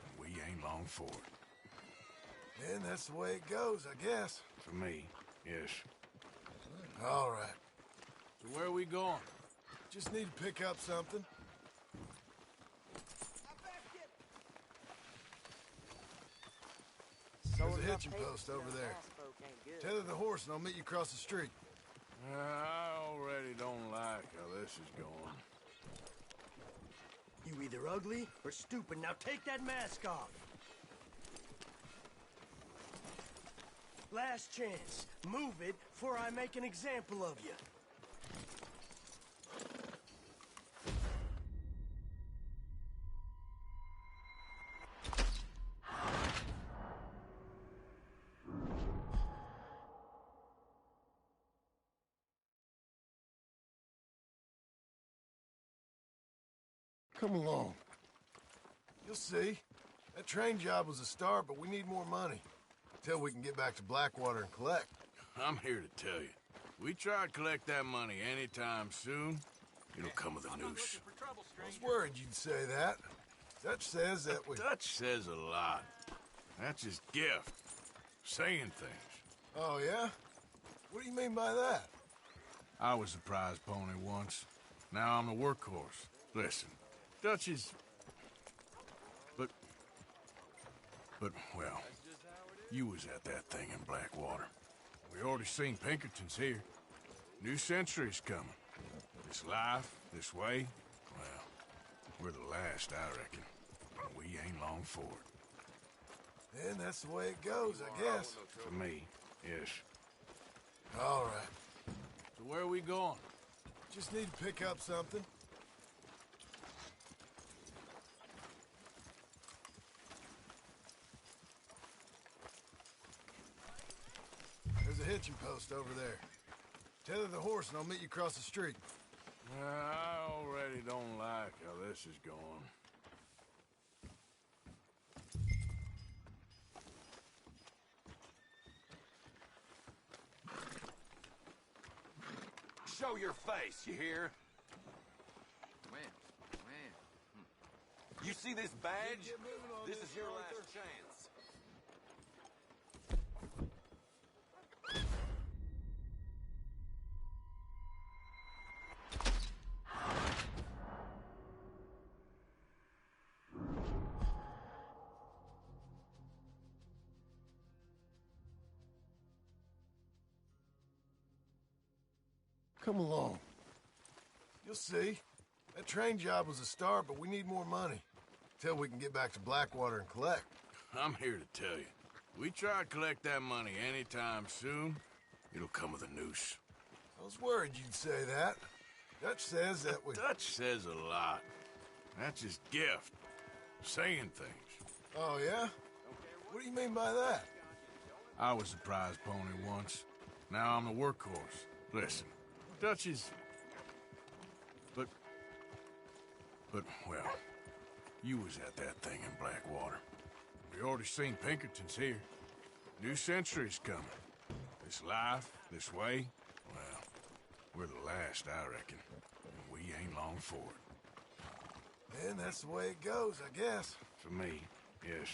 And we ain't long for it. And that's the way it goes, I guess. For me, yes. All right. So where are we going? Just need to pick up something. There's a hitching post over there. Tether the horse and I'll meet you across the street. I already don't like how this is going. You either ugly or stupid. Now take that mask off. Last chance. Move it before I make an example of you. Come along. You'll see. That train job was a start, but we need more money. Till we can get back to Blackwater and collect. I'm here to tell you. We try to collect that money anytime soon, it'll come with a noose. I was worried you'd say that. Dutch says that we... Dutch says a lot. That's his gift. Saying things. Oh, yeah? What do you mean by that? I was the prize pony once. Now I'm the workhorse. Listen, Dutch is... But, well, you was at that thing in Blackwater. We already seen Pinkertons here. New century's coming. This life, this way, well, we're the last, I reckon. And we ain't long for it. And that's the way it goes, I guess. For me, yes. All right. So where are we going? Just need to pick up something. There's a hitching post over there. Tether the horse and I'll meet you across the street. I already don't like how this is going. Show your face, you hear? You see this badge? This is your last chance. Come along. You'll see. That train job was a start, but we need more money. Till we can get back to Blackwater and collect. I'm here to tell you. We try to collect that money anytime soon, it'll come with a noose. I was worried you'd say that. Dutch says that we... Dutch says a lot. That's his gift. Saying things. Oh, yeah? What do you mean by that? I was the prize pony once. Now I'm the workhorse. Listen, Dutch is... But, well, you was at that thing in Blackwater. We already seen Pinkertons here. New century's coming. This life, this way, well, we're the last, I reckon. And we ain't long for it. And that's the way it goes, I guess. For me, yes.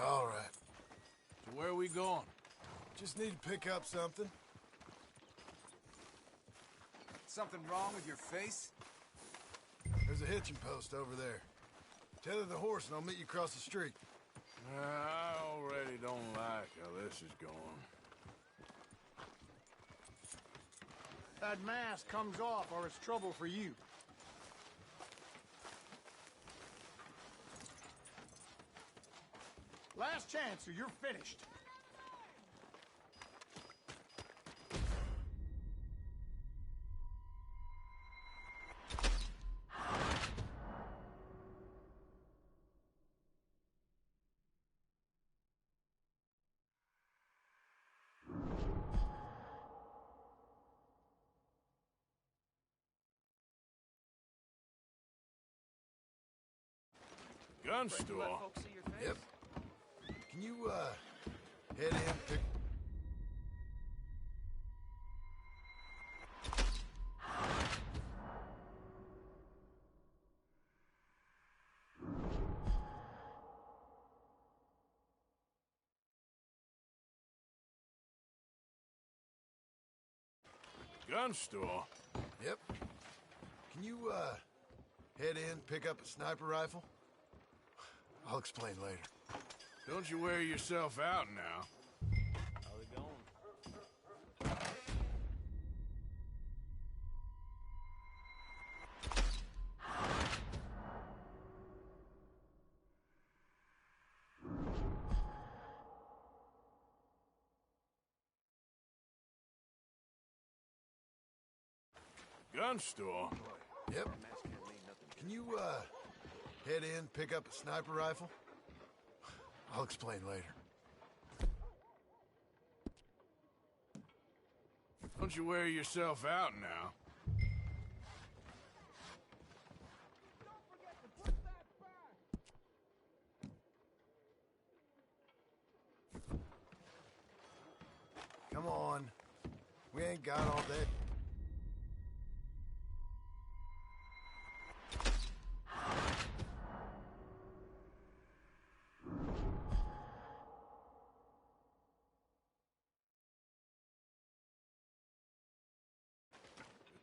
All right. So where are we going? Just need to pick up something. Something wrong with your face? There's a hitching post over there. Tether the horse and I'll meet you across the street. I already don't like how this is going. That mask comes off or it's trouble for you. Last chance or you're finished. Gun store? Yep. Can you, head in, pick... Gun store? Yep. Can you, head in, pick up a sniper rifle? I'll explain later. Don't you wear yourself out now. How's it going? Gun store? Yep. Can you, head in, pick up a sniper rifle? I'll explain later. Don't you wear yourself out now. Come on. We ain't got all day.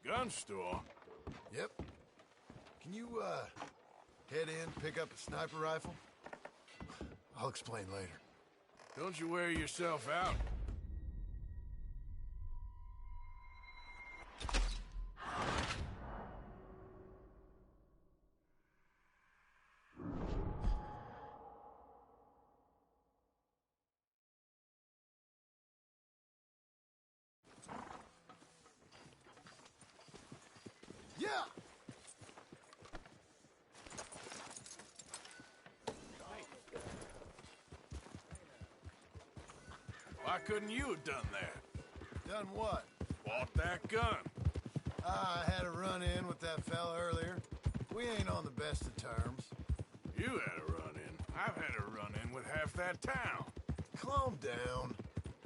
Gun store? Yep. Can you, head in, pick up a sniper rifle? I'll explain later. Don't you wear yourself out. Yeah! Why couldn't you have done that? Done what? Bought that gun. I had a run-in with that fella earlier. We ain't on the best of terms. You had a run-in. I've had a run-in with half that town. Calm down.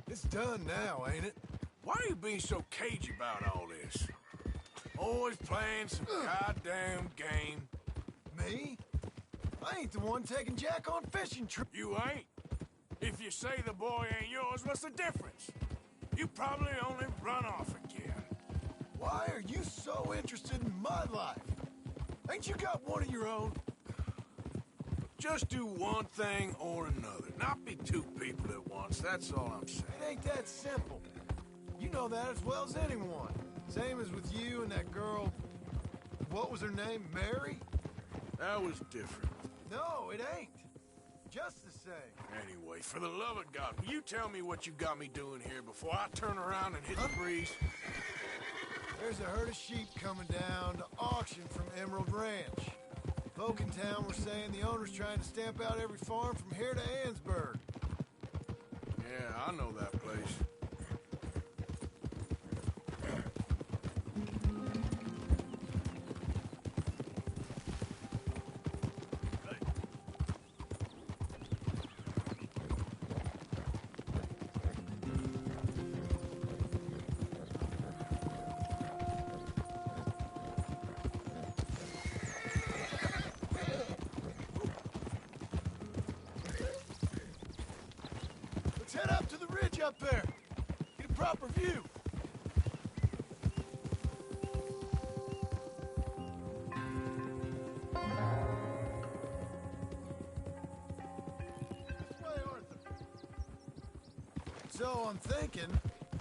It's done now, ain't it? Why are you being so cagey about all this? Always playing some goddamn game. Me? I ain't the one taking Jack on fishing trips. You ain't? If you say the boy ain't yours, what's the difference? You probably only run off again. Why are you so interested in my life? Ain't you got one of your own? Just do one thing or another. Not be two people at once, that's all I'm saying. It ain't that simple. You know that as well as anyone. Same as with you and that girl. What was her name? Mary? That was different. No, it ain't. Just the same. Anyway, for the love of God, will you tell me what you got me doing here before I turn around and hit the breeze? There's a herd of sheep coming down to auction from Emerald Ranch. Folk in town were saying the owner's trying to stamp out every farm from here to Ansburg. Yeah, I know that place. Let's head up to the ridge up there. Get a proper view. This way, Arthur. So I'm thinking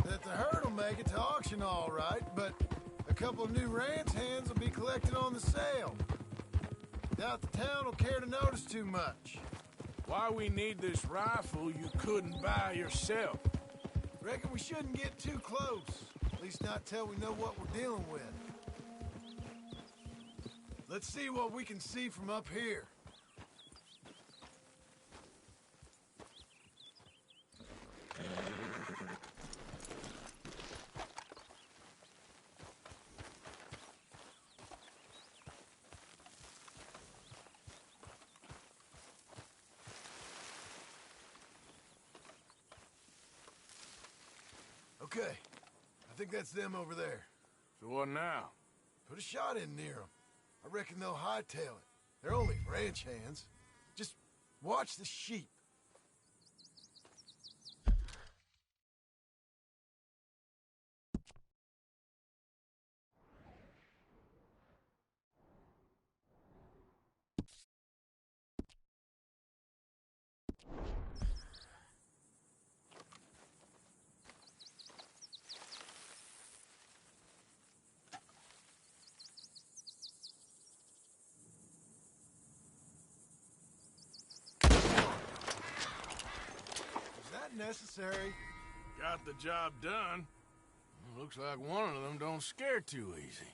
that the herd will make it to auction all right, but a couple of new ranch hands will be collected on the sale. Doubt the town will care to notice too much. Why we need this rifle you couldn't buy yourself? Reckon we shouldn't get too close. At least not till we know what we're dealing with. Let's see what we can see from up here. Okay, I think that's them over there. So what now? Put a shot in near them. I reckon they'll hightail it. They're only ranch hands. Just watch the sheep. Necessary. Got the job done. Looks like one of them don't scare too easy.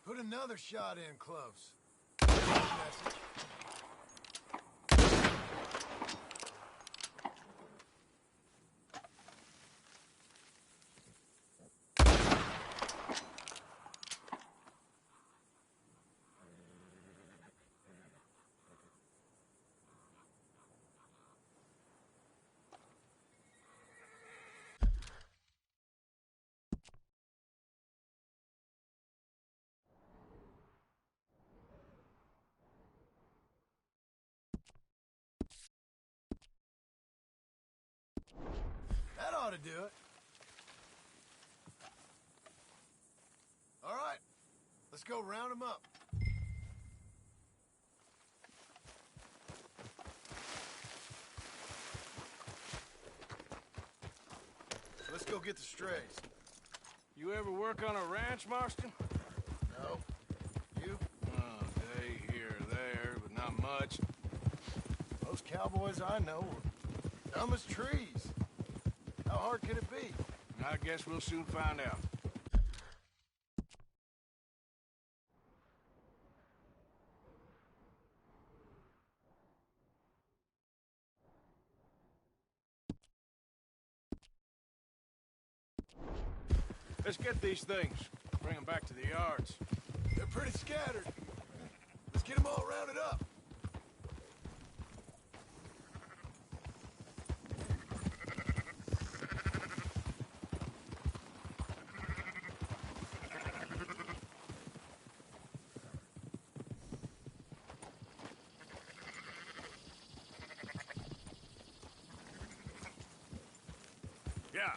Put another shot in close. Message. That ought to do it. All right, let's go round them up. Let's go get the strays. You ever work on a ranch, Marston? No. You? Oh, day here or there, but not much. Most cowboys I know are dumb as trees. How hard could it be? I guess we'll soon find out. Let's get these things. Bring them back to the yards. They're pretty scattered. Let's get them all rounded up. Yeah.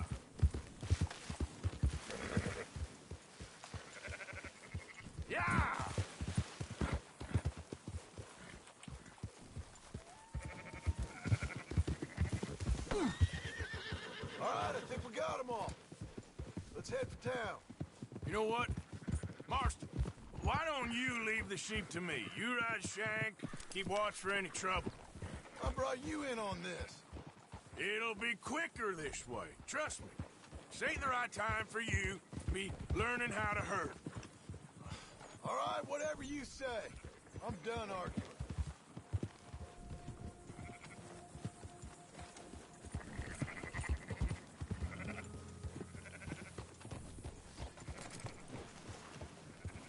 Yeah! All right, I think we got them all. Let's head for town. You know what? Marston, why don't you leave the sheep to me? You ride Shank, keep watch for any trouble. I brought you in on this. It'll be quicker this way. Trust me. This ain't the right time for you to be learning how to herd. All right, whatever you say. I'm done arguing.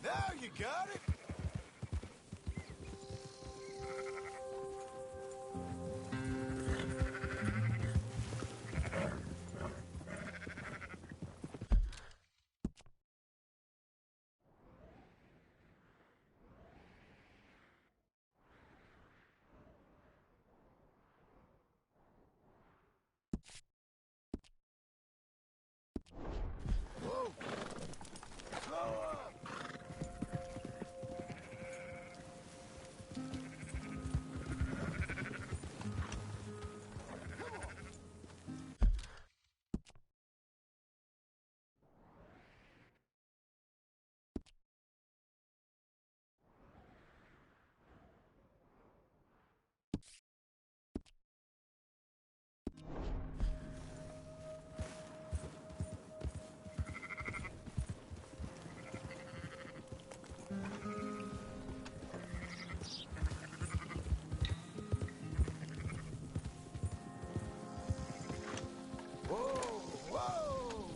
Now you got it. Whoa. Slow up. Whoa, whoa!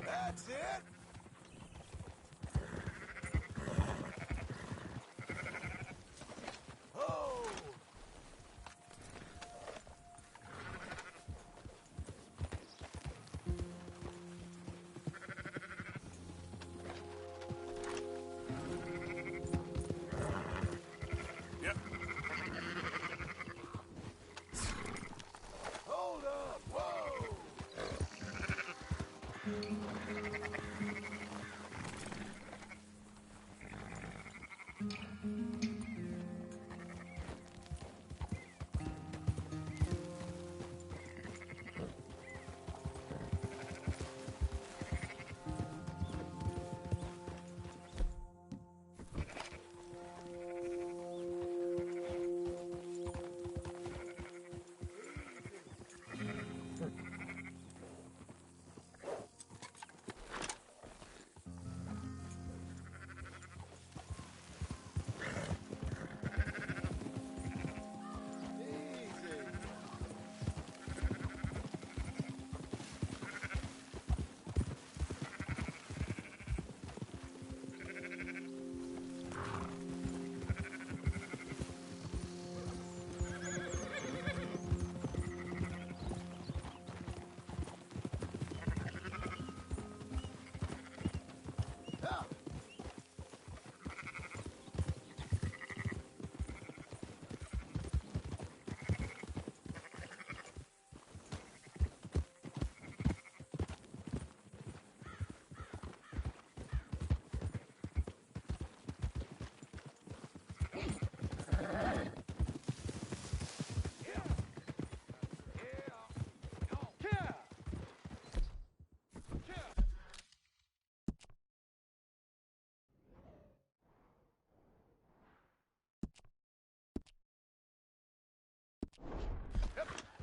That's it. Oh! Yep. Hold up! Whoa!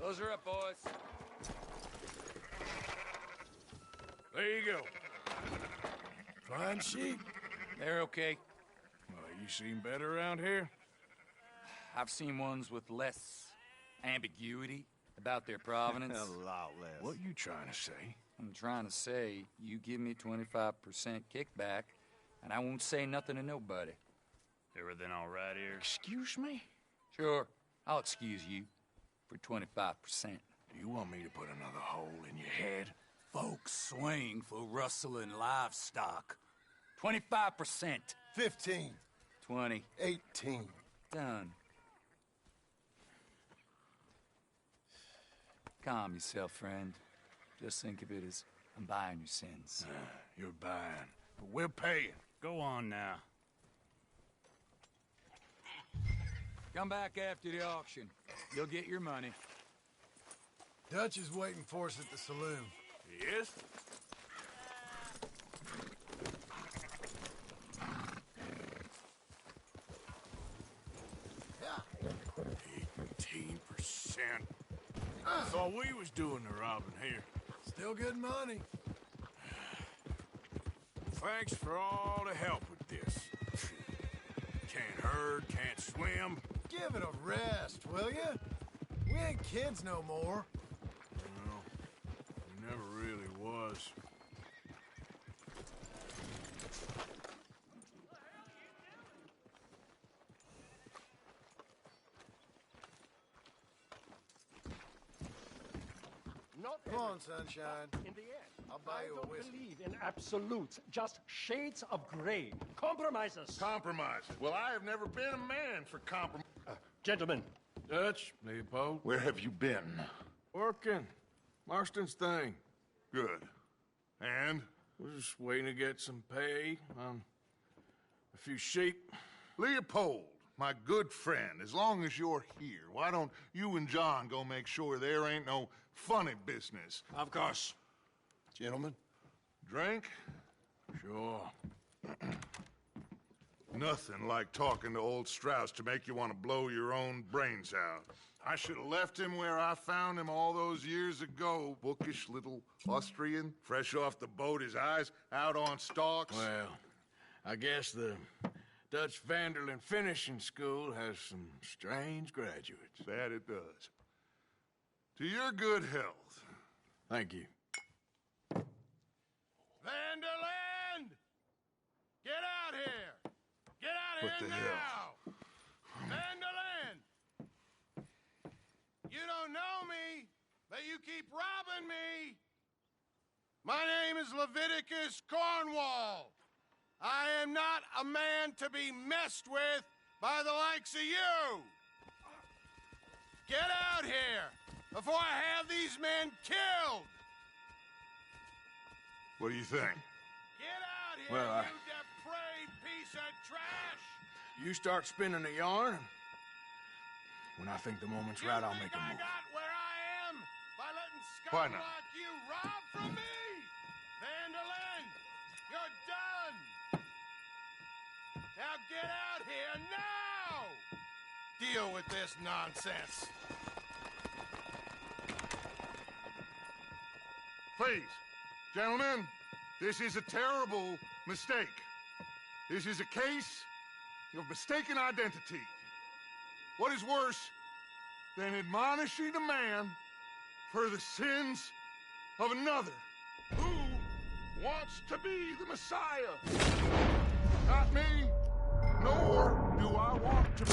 Those are up, boys. There you go. Fine sheep. They're okay. Well, you seem better around here? I've seen ones with less ambiguity about their provenance. A lot less. What you trying to say? I'm trying to say, you give me 25% kickback, and I won't say nothing to nobody. Everything all right here? Excuse me? Sure, I'll excuse you for 25%. Do you want me to put another hole in your head? Folks swing for rustling livestock. 25%. 15. 20. 18. Done. Calm yourself, friend. Just think of it as I'm buying your sins. You're buying, but we're paying. Go on now. Come back after the auction. You'll get your money. Dutch is waiting for us at the saloon. Yes? Yeah. 18%. That's all we was doing the robbing here. Still good money. Thanks for all the help with this. Can't herd, can't swim. Give it a rest, will ya? We ain't kids no more. Well, never really was. Not Come on, sunshine. in the end. I'll buy I you a don't whiskey. believe in absolutes, just shades of gray. Compromises. Compromise. Well, I have never been a man for compromise. Gentlemen, Dutch, Leopold. Where have you been? Working. Marston's thing. Good. And? We're just waiting to get some pay on a few sheep. Leopold, my good friend, as long as you're here, why don't you and John go make sure there ain't no funny business? Of course. Gentlemen. Drink? Sure. Nothing like talking to old Strauss to make you want to blow your own brains out. I should have left him where I found him all those years ago. Bookish little Austrian, fresh off the boat, his eyes out on stalks. Well, I guess the Dutch Vanderlyn Finishing School has some strange graduates. That it does. To your good health. Thank you. Vanderland! Get out here! Get out What here the now! hell? Vanderland! You don't know me, but you keep robbing me! My name is Leviticus Cornwall. I am not a man to be messed with by the likes of you! Get out here before I have these men killed! What do you think? Get out here, Well, you depraved piece of trash! You start spinning the yarn. When I think the moment's right, I'll make a I move. got where I am by letting Why scum not? like you rob from me! Vanderlyn, you're done! Now get out here now! Deal with this nonsense. Please, gentlemen, this is a terrible mistake. This is a case of mistaken identity. What is worse than admonishing a man for the sins of another who wants to be the Messiah? Not me, nor do I want to be.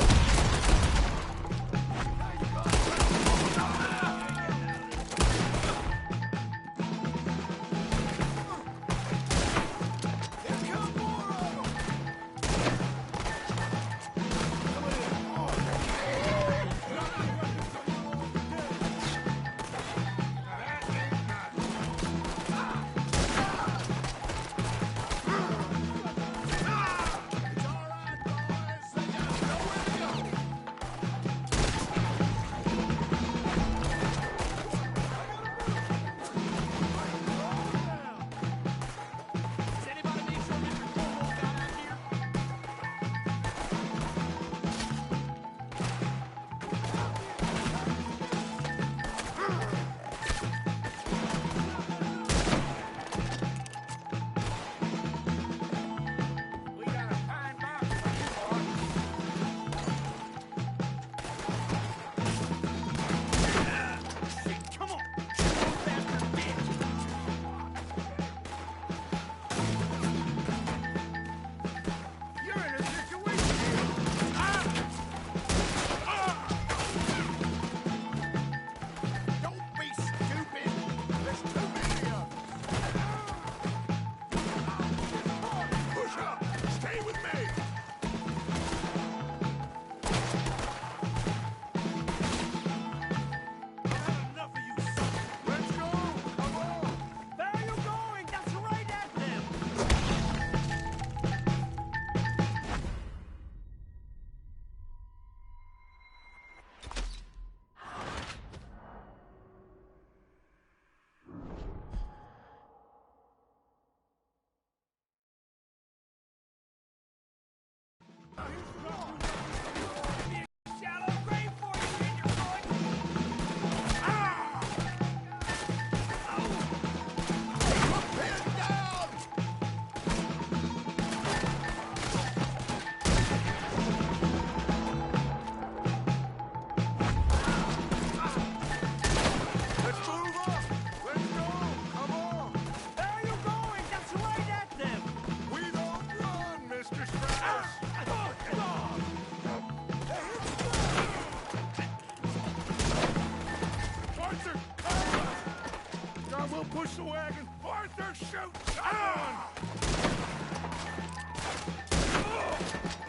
Push the wagon! Arthur, shoot! Come on!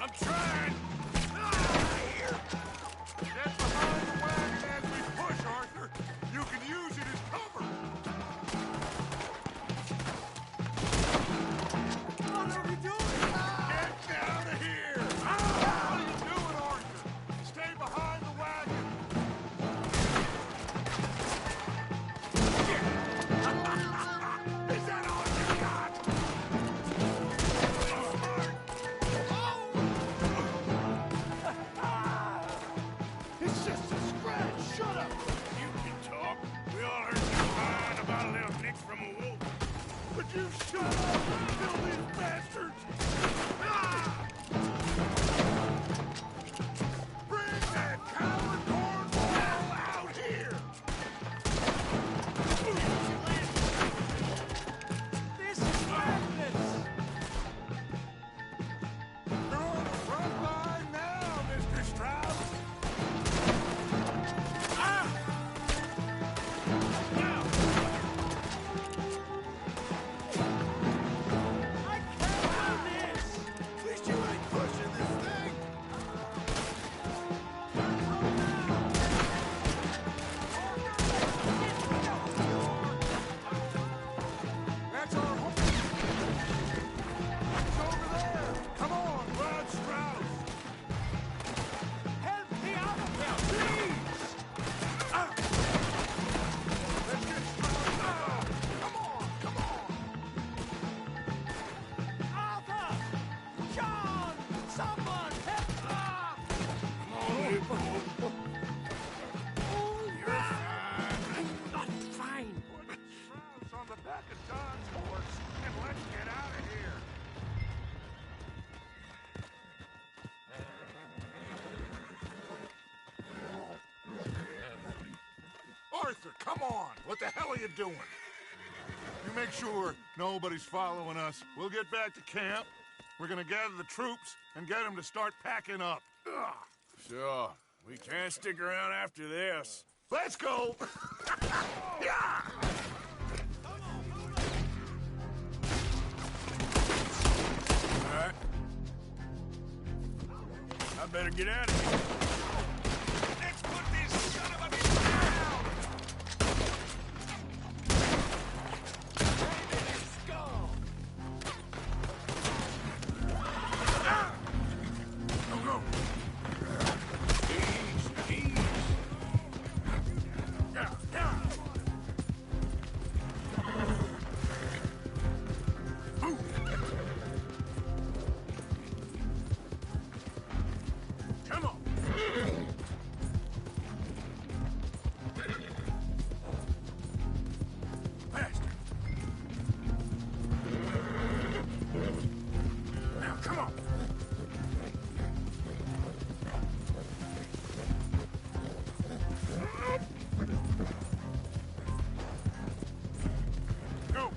I'm trying! Here! Get behind the wagon as we push, Arthur! You can use it as cover! What are we doing? Get out of here! What are you doing, Arthur? Stay behind the wagon! Is that all you got? It's just a scratch. Shut up. You can talk. We all heard you whine about a little nick from a wolf. Would you shut up and kill these bastards? Bring that coward cornball out here! This is madness! You're on the front line now, Mr. Strauss! I can't do this! At least you ain't pushing this thing. That's our home! It's over there! Come on, Rod Strauss! Help me out of here, please! Let's get Strauss out! Come on, come on! Arthur! John! Someone help! Not fine. Put Strauss on the back of John's horse and let's get out of here! Arthur, come on! What the hell are you doing? You make sure nobody's following us. We'll get back to camp. We're gonna gather the troops and get them to start packing up. Ugh. Sure. We can't stick around after this. Let's go! Yeah! All right. I better get out of here. Let's put this son of a bitch down! Go, go. Ease, ease. Yeah, yeah. Move. Come on. Faster. Now, come on. Go.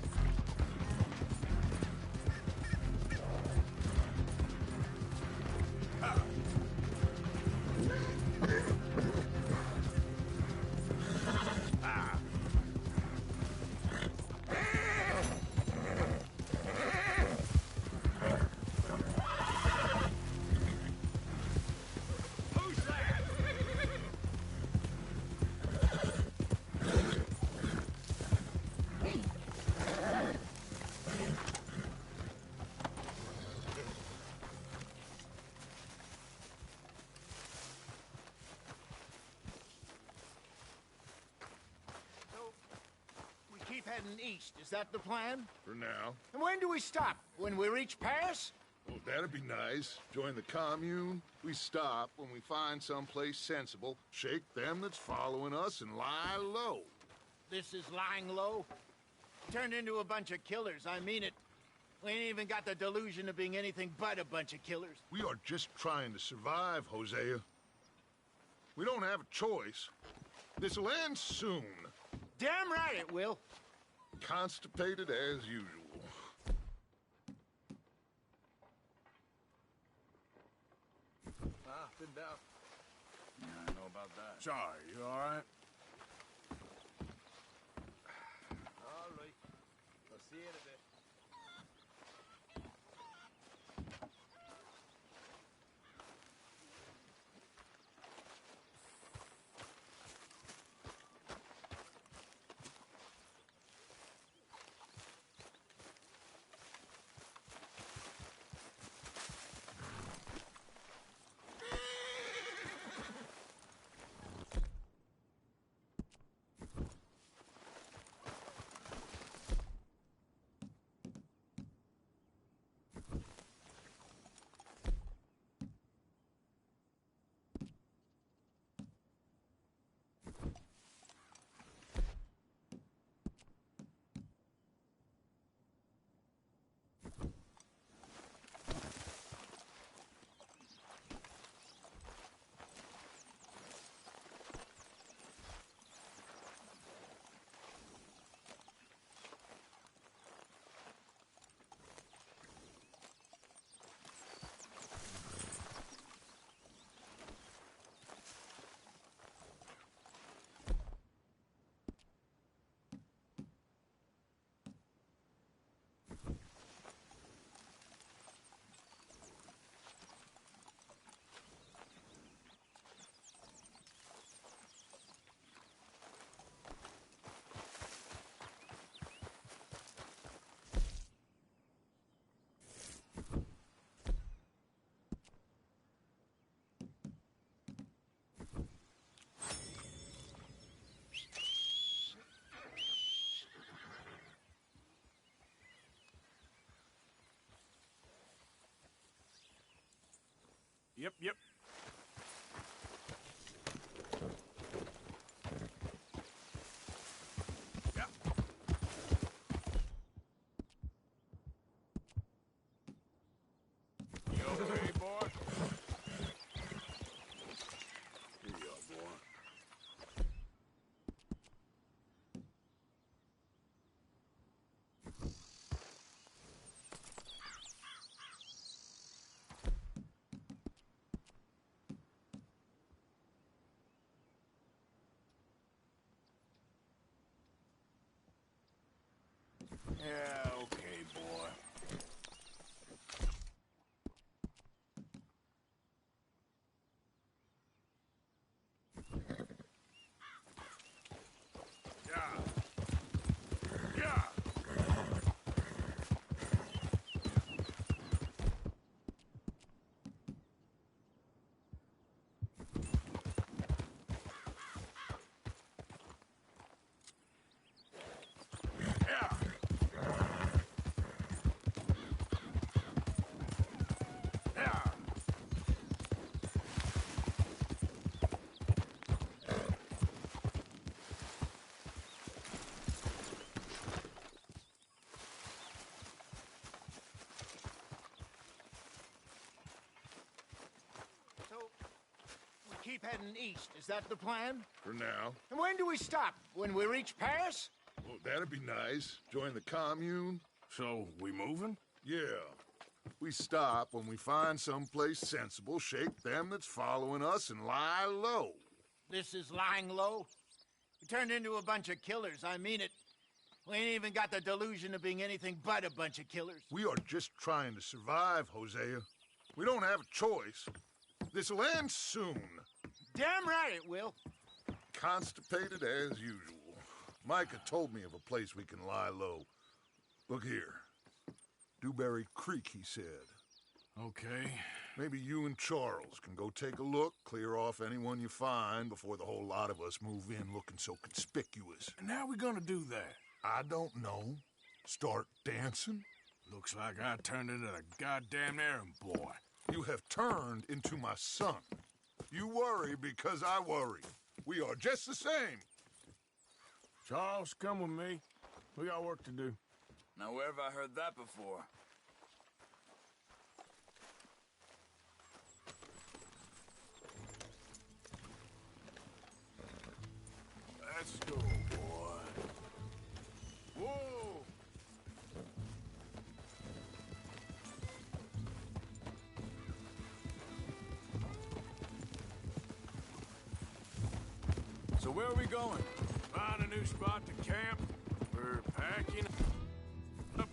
Who's that? We keep heading east. Is that the plan? For now. And when do we stop? When we reach Paris? Oh, that'd be nice. Join the commune. We stop when we find someplace sensible, shake them that's following us, and lie low. This is lying low. Turned into a bunch of killers. I mean it. We ain't even got the delusion of being anything but a bunch of killers. We are just trying to survive, Hosea. We don't have a choice. This'll end soon. Damn right it will. Constipated as usual. Been down. Yeah, I know about that. Sorry, you all right? All Yep, yep. Yeah. You okay, boy? Here you are, boy. Yeah, okay, boy. Yeah. Yeah. Yeah. Yeah. So, we keep heading east. Is that the plan? For now. And when do we stop? When we reach Paris? Well, that'd be nice. Join the commune. So, we moving? Yeah. We stop when we find someplace sensible, shake them that's following us, and lie low. This is lying low? We turned into a bunch of killers, I mean it. We ain't even got the delusion of being anything but a bunch of killers. We are just trying to survive, Hosea. We don't have a choice. This'll end soon. Damn right it will. Constipated as usual. Micah told me of a place we can lie low. Look here. Dewberry Creek, he said. Okay. Maybe you and Charles can go take a look, clear off anyone you find before the whole lot of us move in looking so conspicuous. And how we gonna do that? I don't know. Start dancing? Looks like I turned into a goddamn errand boy. You have turned into my son. You worry because I worry. We are just the same. Charles, come with me. We got work to do. Now, where have I heard that before? Let's go, boy. Whoa! So where are we going? Find a new spot to camp. We're packing up.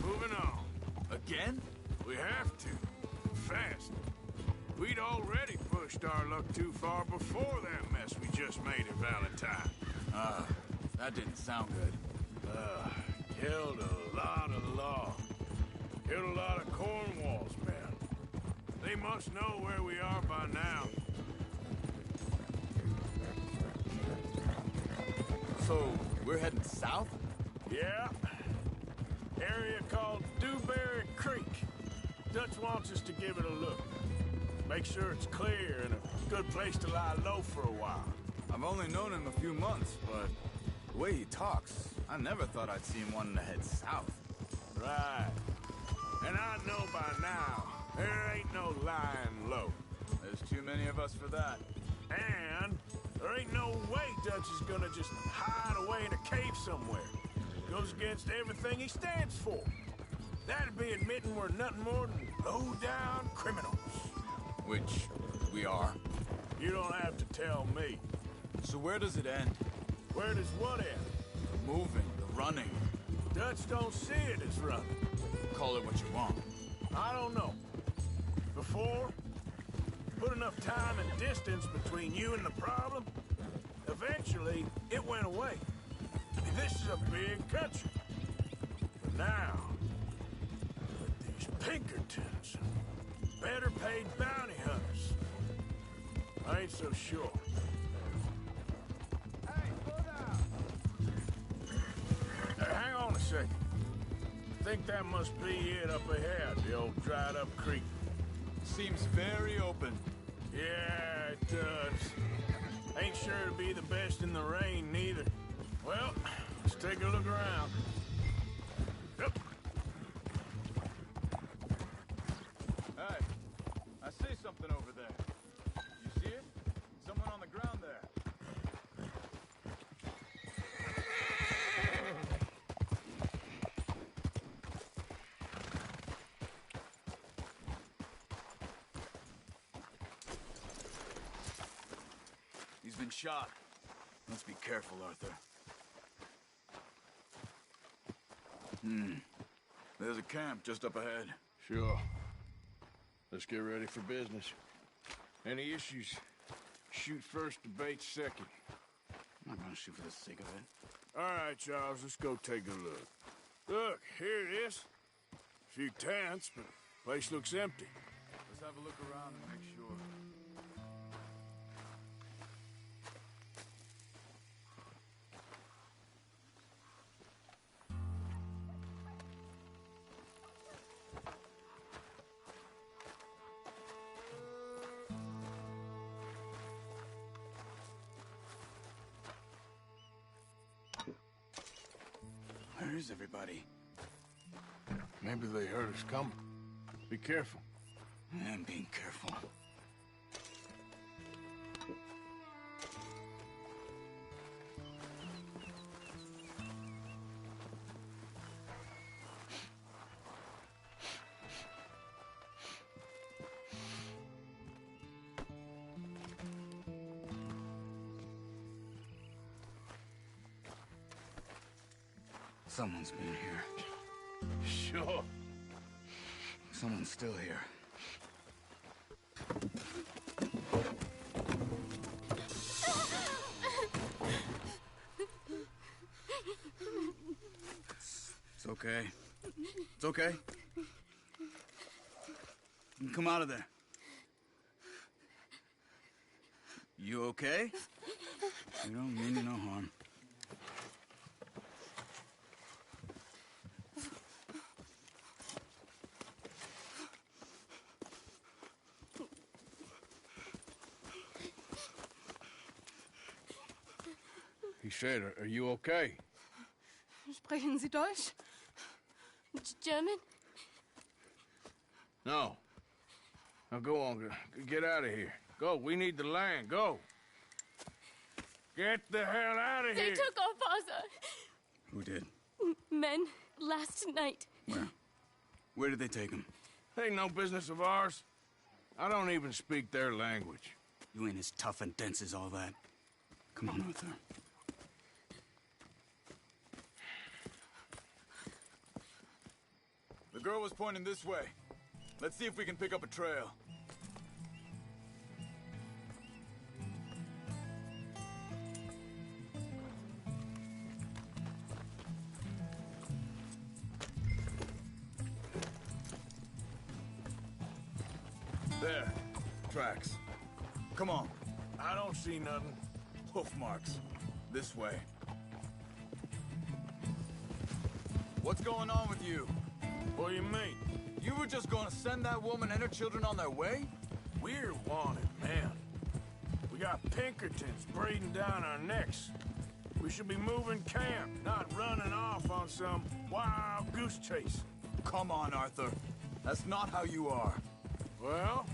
Moving on. Again? We have to. Fast. We'd already pushed our luck too far before that mess we just made at Valentine. That didn't sound good. Killed a lot of law. Killed a lot of Cornwall's men. They must know where we are by now. So, we're heading south? Yeah. Area called Dewberry Creek. Dutch wants us to give it a look. Make sure it's clear and a good place to lie low for a while. I've only known him a few months, but the way he talks, I never thought I'd see him wanting to head south. Right. And I know by now, there ain't no lying low. There's too many of us for that. And there ain't no way Dutch is gonna just hide away in a cave somewhere. Goes against everything he stands for. That'd be admitting we're nothing more than low-down criminals. Which we are. You don't have to tell me. So where does it end? Where does what end? The moving, the running. Dutch don't see it as running. Call it what you want. I don't know. Before, put enough time and distance between you and the problem, eventually it went away. This is a big country. But now, with these Pinkertons and better paid bounty hunters. I ain't so sure. Hey, slow down! Hang on a second. I think that must be it up ahead, the old dried-up creek. Seems very open. Yeah, it does. Ain't sure to be the best in the rain, neither. Well, let's take a look around. Yep. Hey, I see something over there. You see it? Someone on the ground there. He's been shot. Let's be careful, Arthur. There's a camp just up ahead. Sure. Let's get ready for business. Any issues? Shoot first, debate second. I'm not gonna shoot for the sake of it. All right, Charles, let's go take a look. Look, here it is. A few tents, but the place looks empty. Let's have a look around and make sure. Where is everybody? Maybe they heard us coming. Be careful. I am being careful. Someone's been here. Sure. Someone's still here. It's okay. It's okay. You can come out of there. You okay? You don't mean you no harm. He said, are you okay? Sprechen Sie Deutsch? German? No. Now go on, get out of here. Go, we need the land, go. Get the hell out of They here. took our father. Who did? Men, last night. Where? Where did they take him? Ain't no business of ours. I don't even speak their language. You ain't as tough and dense as all that. Come on, Arthur. The girl was pointing this way. Let's see if we can pick up a trail. There. Tracks. Come on. I don't see nothing. Hoof marks. This way. What's going on with you? What do you mean? You were just gonna send that woman and her children on their way? We're wanted, man. We got Pinkertons breathing down our necks. We should be moving camp, not running off on some wild goose chase. Come on, Arthur. That's not how you are. Well,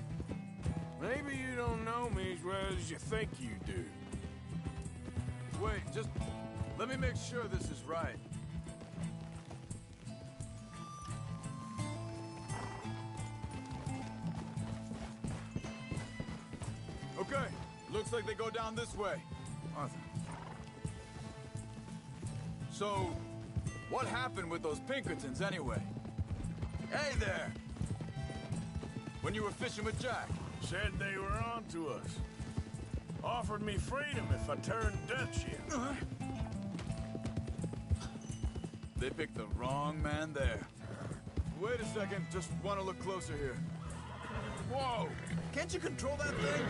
maybe you don't know me as well as you think you do. Wait, just let me make sure this is right. Okay, looks like they go down this way. Arthur. So, what happened with those Pinkertons anyway? Hey there! When you were fishing with Jack? Said they were on to us. Offered me freedom if I turned Dutch in. They picked the wrong man there. Wait a second, just want to look closer here. Whoa! Can't you control that thing?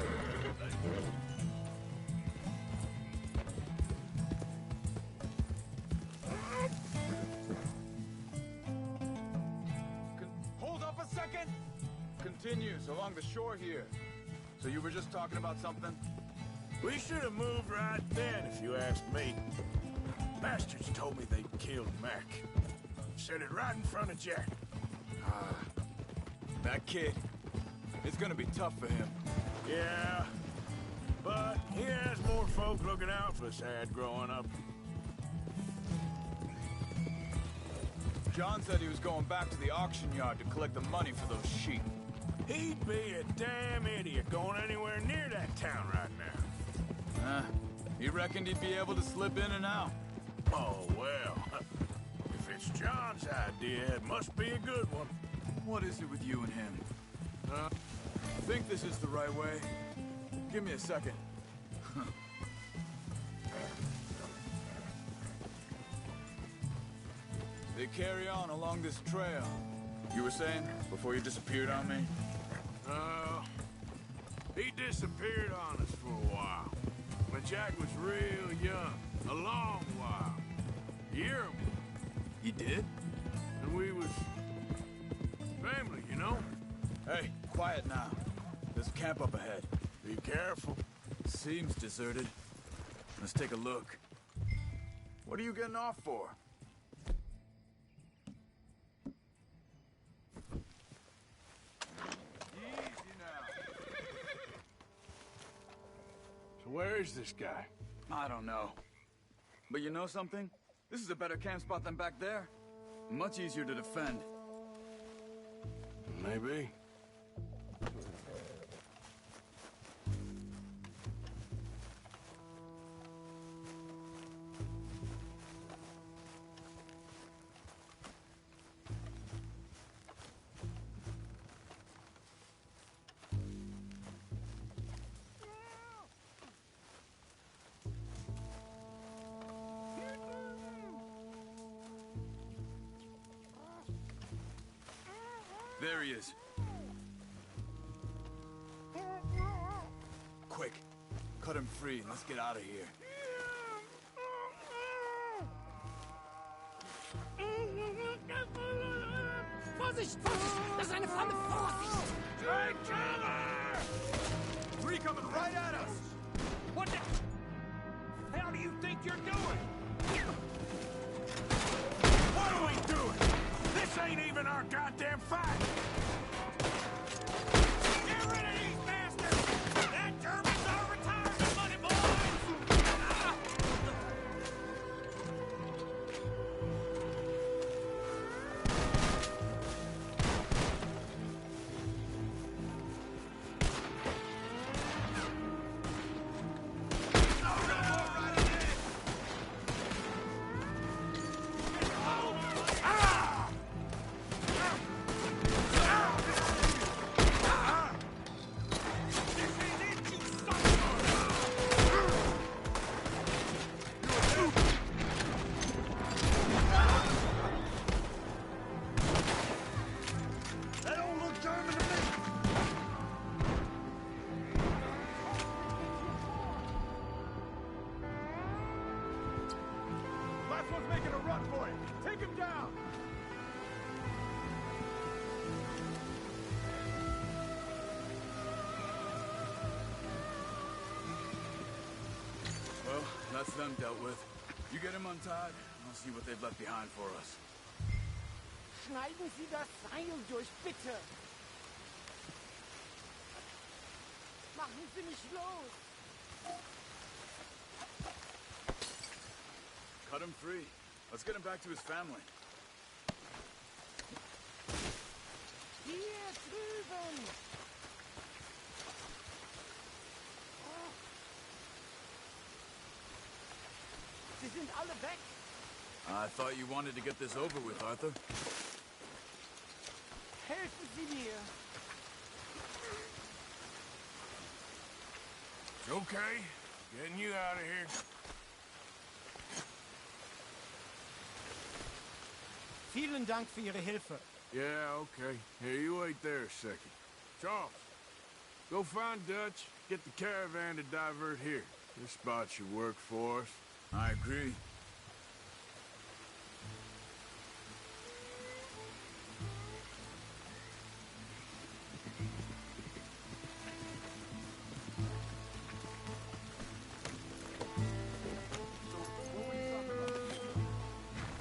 Hold up a second! Continues along the shore here. So you were just talking about something? We should have moved right then, if you ask me. Bastards told me they'd killed Mac. Said it right in front of Jack. That kid. It's gonna be tough for him. Yeah, but he has more folk looking out for us had growing up. John said he was going back to the auction yard to collect the money for those sheep. He'd be a damn idiot going anywhere near that town right now. He reckoned he'd be able to slip in and out. Oh, well. If it's John's idea, it must be a good one. What is it with you and him? Think this is the right way? Give me a second. They carry on along this trail. You were saying, before you disappeared on me? He disappeared on us for a while. When Jack was real young. A long while. A year or more. He did? And we was... family, you know? Hey, quiet now. There's a camp up ahead. Be careful. Seems deserted. Let's take a look. What are you getting off for? Easy now. So where is this guy? I don't know. But you know something? This is a better camp spot than back there. Much easier to defend. Maybe. There he is. Quick, cut him free and let's get out of here. Vorsicht! Vorsicht! Das ist eine Flamme! Vorsicht! Take cover! Three coming right at us! What the hell do you think you're doing? What are we doing? This ain't even our goddamn fight! Get rid of these bastards! That German's our retirement money, boys! Making a run for it. Take him down. Well, that's them dealt with. You get him untied, and I'll see what they've left behind for us. Schneiden Sie das Seil durch, bitte! Machen Sie mich los! Cut him free. Let's get him back to his family. Hier drüben! Sie sind alle weg! I thought you wanted to get this over with, Arthur. Helfen Sie mir! It's okay. Getting you out of here. Vielen Dank für Ihre Hilfe. Yeah, okay. Here, you wait there a second. Charles, Go find Dutch, get the caravan to divert here. This spot should work for us. I agree.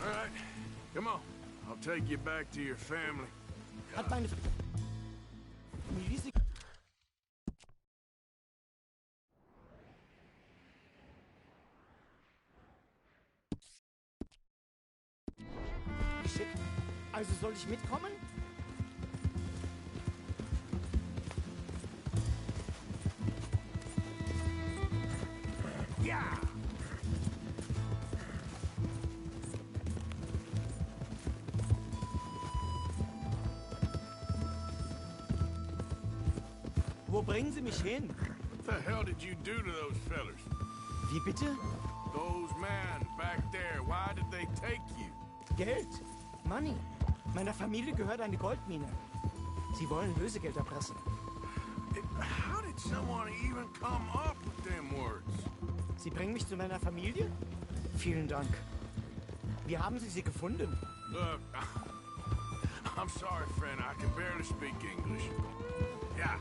All right, come on. I'll take you back to your family. Hat meine Familie... Shit. Also soll ich mitkommen? Ja! Wo bringen Sie mich hin? What the hell did you do to those fellers? Wie bitte? Those men back there, why did they take you? Geld. Money. Meiner Familie gehört eine Goldmine. Sie wollen Lösegeld erpressen. How did someone even come up with them words? Sie bringen mich zu meiner Familie? Vielen Dank. Wie haben Sie sie gefunden? Look, I'm sorry, friend. I can barely speak English. Yeah.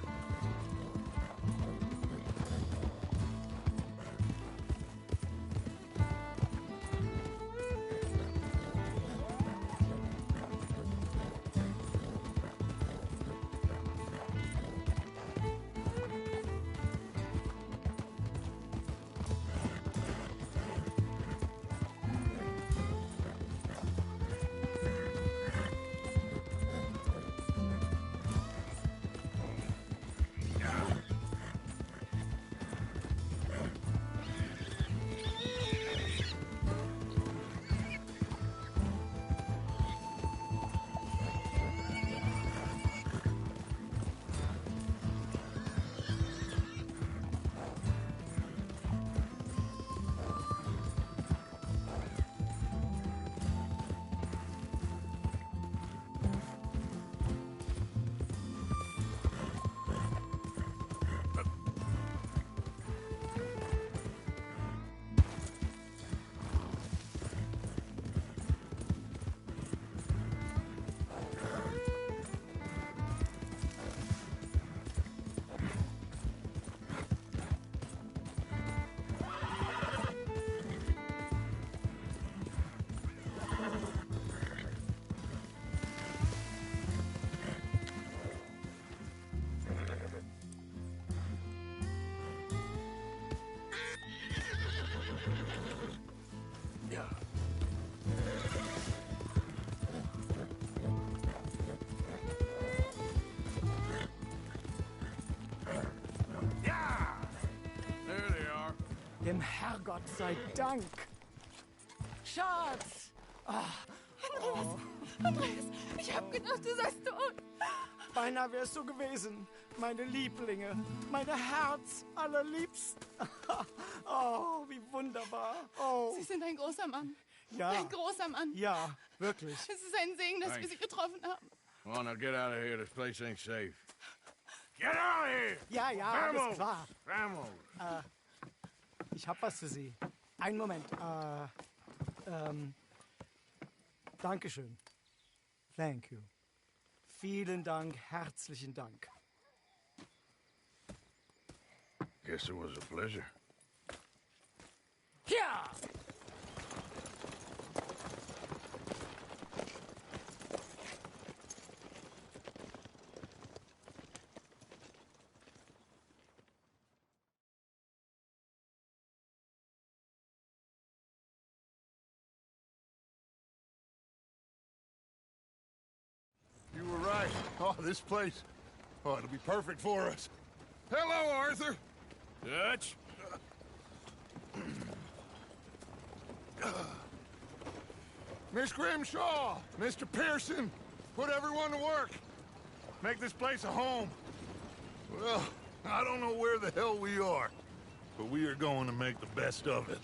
Dem Herrgott sei Dank. Schatz! Andreas, ich hab gedacht, du seist tot. Beinahe wärst du gewesen. Meine Lieblinge, meine Herz allerliebsten. Oh, wie wunderbar. Oh. Sie sind ein großer Mann. Ja. Ein großer Mann. Ja, wirklich. Es ist ein Segen, dass wir Sie getroffen haben. Come on, now get out of here. This place ain't safe. Get out of here! Ja, ja, Vamos! alles klar. Vamos! Ich hab was für Sie. Einen Moment. Dankeschön. Thank you. Vielen Dank, herzlichen Dank. Guess it was a pleasure. Ja! You were right. Oh, this place. Oh, it'll be perfect for us. Hello, Arthur. Dutch? Miss Grimshaw, Mr. Pearson, put everyone to work. Make this place a home. Well, I don't know where the hell we are, but we are going to make the best of it.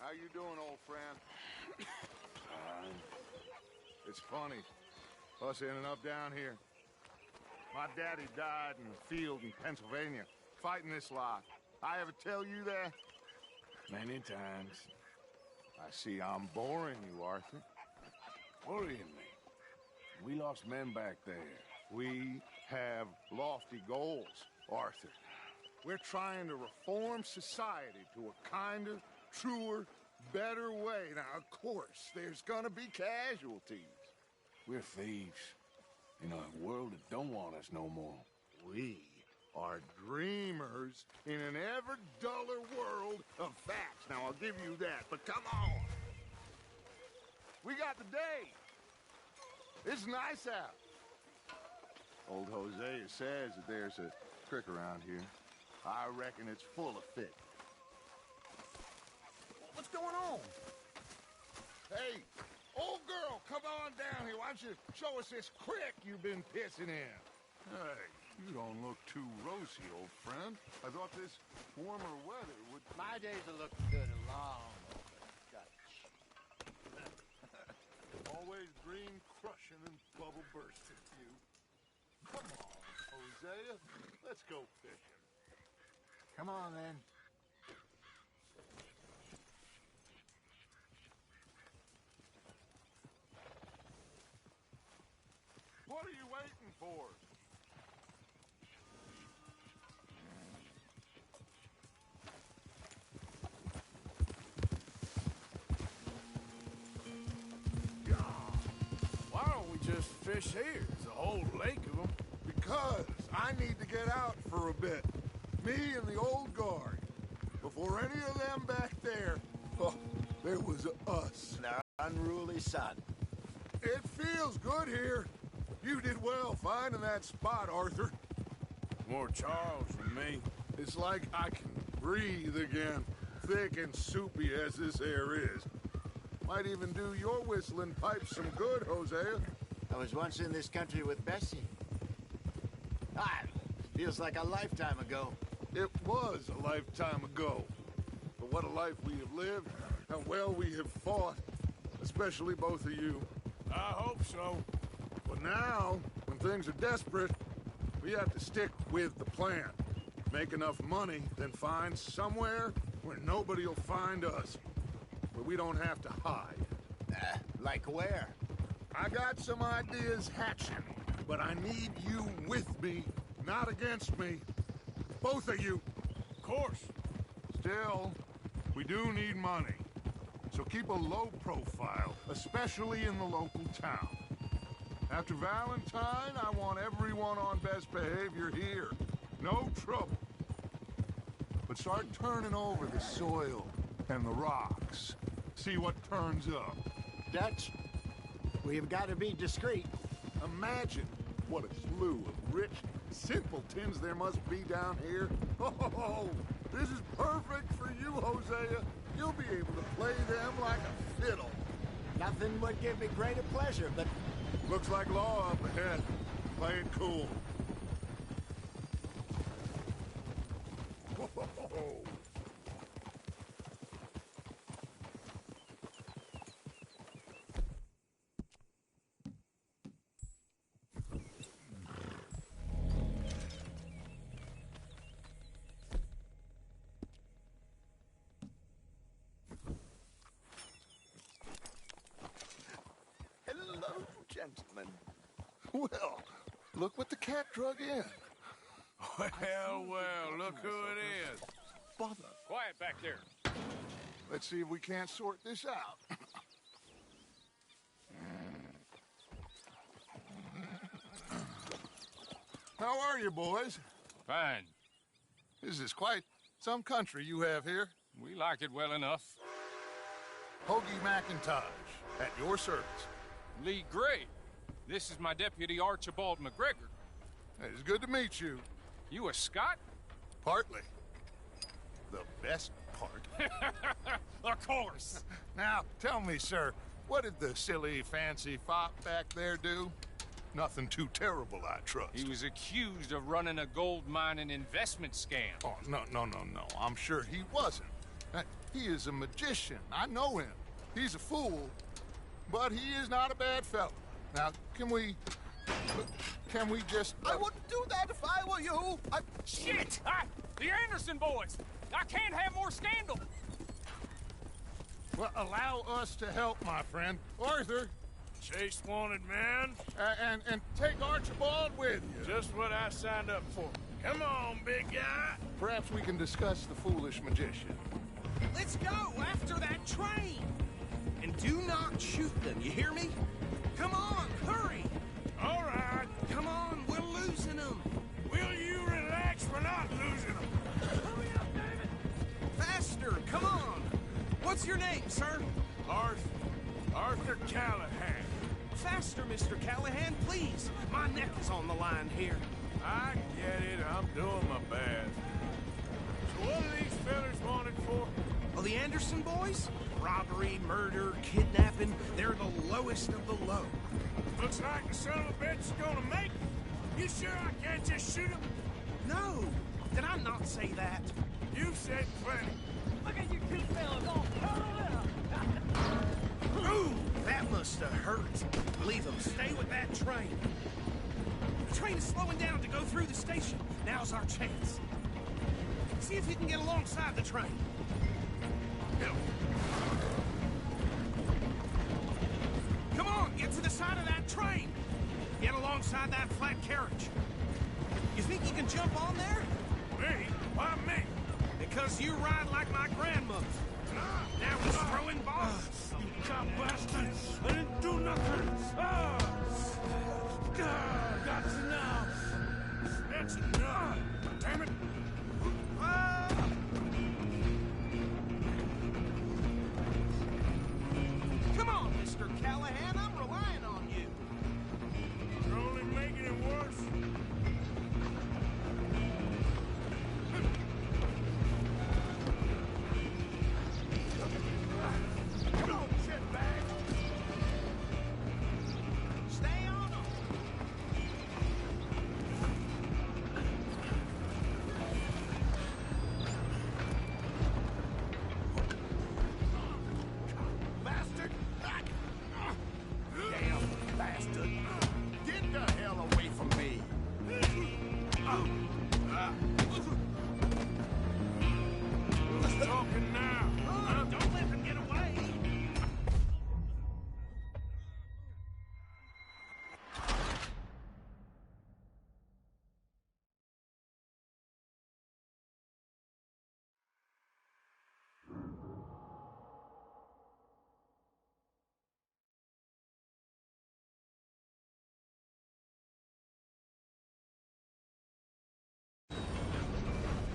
How you doing, old friend? Fine. It's funny, us ending up down here. My daddy died in the field in Pennsylvania, fighting this lot. I ever tell you that? Many times. I see I'm boring you, Arthur. Worrying me. We lost men back there. We have lofty goals, Arthur. We're trying to reform society to a kinder, truer, better way. Now, of course, there's gonna be casualties. We're thieves in a world that don't want us no more. We are dreamers in an ever duller world of facts. Now, I'll give you that, but come on. We got the day. It's nice out. Old Hosea says that there's a creek around here. I reckon it's full of fish. What's going on? Hey, old girl, come on down here. Why don't you show us this creek you've been pissing in? Hey, you don't look too rosy, old friend. I thought this warmer weather would... My days are looking good and long. Always green crushing and bubble bursting, you. Come on, Hosea. Let's go fishing. Come on, then. What are you waiting for? Why don't we just fish here? There's a whole lake of them. Because I need to get out for a bit. Me and the old guard. Before any of them back there, oh, there was us. Our unruly son. It feels good here. You did well finding that spot, Arthur. More Charles than me. It's like I can breathe again, thick and soupy as this air is. Might even do your whistling pipes some good, Hosea. I was once in this country with Bessie. Feels like a lifetime ago. It was a lifetime ago. But what a life we have lived, how well we have fought, especially both of you. I hope so. But now, when things are desperate, we have to stick with the plan. Make enough money, then find somewhere where nobody will find us. Where we don't have to hide. Like where? I got some ideas hatching, but I need you with me, not against me. Both of you. Of course. Still, we do need money. So keep a low profile, especially in the local town. After Valentine, I want everyone on best behavior here. No trouble. But start turning over the soil and the rocks. See what turns up. Dutch, we've got to be discreet. Imagine what a slew of rich simpletons there must be down here. Oh, this is perfect for you, Hosea. You'll be able to play them like a fiddle. Nothing would give me greater pleasure, but... Looks like law up ahead. Play it cool. Hello, gentlemen. Well, look what the cat drug in. Well, look who it is. Bother. Quiet back there. Let's see if we can't sort this out. How are you, boys? Fine. This is quite some country you have here. We like it well enough. Hoagie McIntosh, at your service. Lee Gray. This is my deputy Archibald McGregor. It's good to meet you. You a Scot? Partly. The best part. Of course. Now, tell me, sir, what did the silly, fancy fop back there do? Nothing too terrible, I trust. He was accused of running a gold mine and investment scam. Oh, no. I'm sure he wasn't. He is a magician. I know him. He's a fool, but he is not a bad fellow. Now, can we just... I wouldn't do that if I were you. Shit! The Anderson boys! I can't have more scandal! Well, allow us to help, my friend. Arthur! Chase wanted man? And take Archibald with you. Just what I signed up for. Come on, big guy. Perhaps we can discuss the foolish magician. Let's go after that train! And do not shoot them, you hear me? Come on, hurry! All right. Come on, we're losing them. Will you relax? We're not losing them. Hurry up, David! Faster, come on! What's your name, sir? Arthur Callahan. Faster, Mr. Callahan, please. My neck is on the line here. I get it. I'm doing my best. So what are these fellas wanted for? Oh, the Anderson boys? Robbery, murder, kidnapping. They're the lowest of the low. Looks like the son of a bitch is gonna make it. You sure I can't just shoot him? No. Did I not say that? You said plenty. Look at you two fellas all curled up. Ooh, that must have hurt. Leave them. Stay with that train. The train is slowing down to go through the station. Now's our chance. See if you can get alongside the train. Come on, get to the side of that train. Get alongside that flat carriage. You think you can jump on there? Me? Why me? Because you ride like my grandmother. Now he's throwing bombs. You cop bastard! I didn't do nothing! That's enough! That's enough! Damn it! Come on, Mr. Callahan, I'm relying on you. You're only making it worse. Come on, shitbag! Stay on them! Bastard! Damn bastard! Get the hell away from me! Who's talking now? Don't let them get away!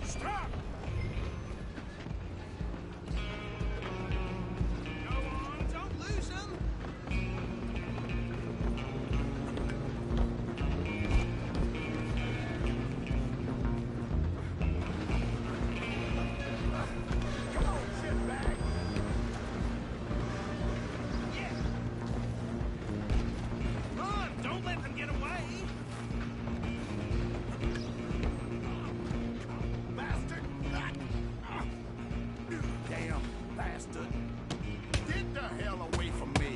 Stop! Go on, don't lose them! Come on, shitbag! Yeah! Run! Don't let them get away! Bastard! Damn bastard! Get the hell away from me!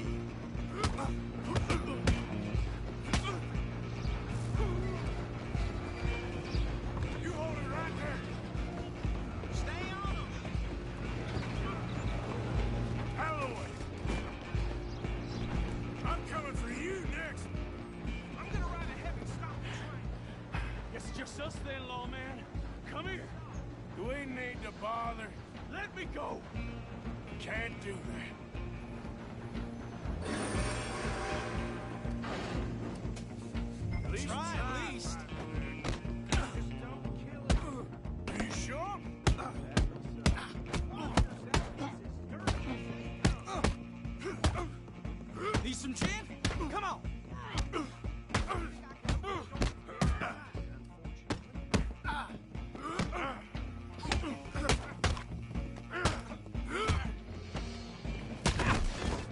You hold it right there! Stay on them! Out of the way! I'm coming for you next! I'm gonna ride a heavy stop train. Guess it's just us then, lawman. Come here. Do we need to bother? Let me go. Can't do that. At least Try at least. Are you sure? Need some gin? Come on.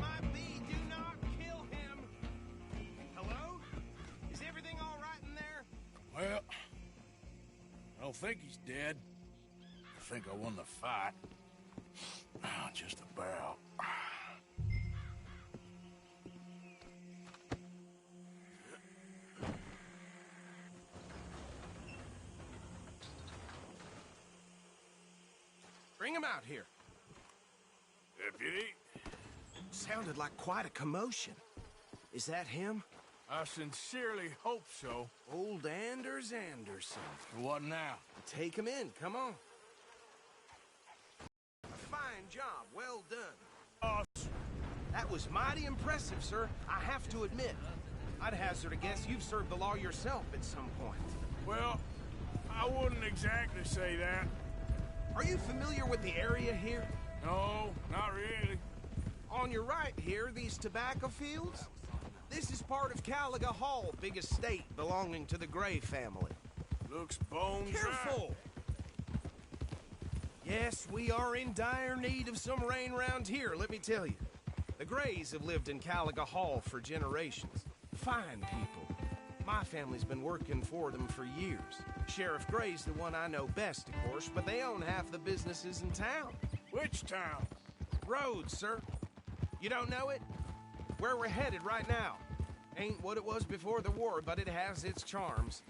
Might be, do not kill him. Hello? Is everything all right in there? Well, I don't think he's dead. I think I won the fight. Just about. Bring him out here. Deputy? Sounded like quite a commotion. Is that him? I sincerely hope so. Old Anders Anderson. What now? Take him in, come on. Fine job, well done. That was mighty impressive, sir. I have to admit. I'd hazard a guess you've served the law yourself at some point. Well, I wouldn't exactly say that. Are you familiar with the area here? No, not really. On your right here, these tobacco fields? This is part of Caliga Hall, big estate belonging to the Gray family. Looks bone dry. Careful! Yes, we are in dire need of some rain round here, let me tell you. The Grays have lived in Caliga Hall for generations. Fine people. My family's been working for them for years. Sheriff Gray's the one I know best, of course, but they own half the businesses in town. Which town? Rhodes, sir. You don't know it? Where we're headed right now. Ain't what it was before the war, but it has its charms.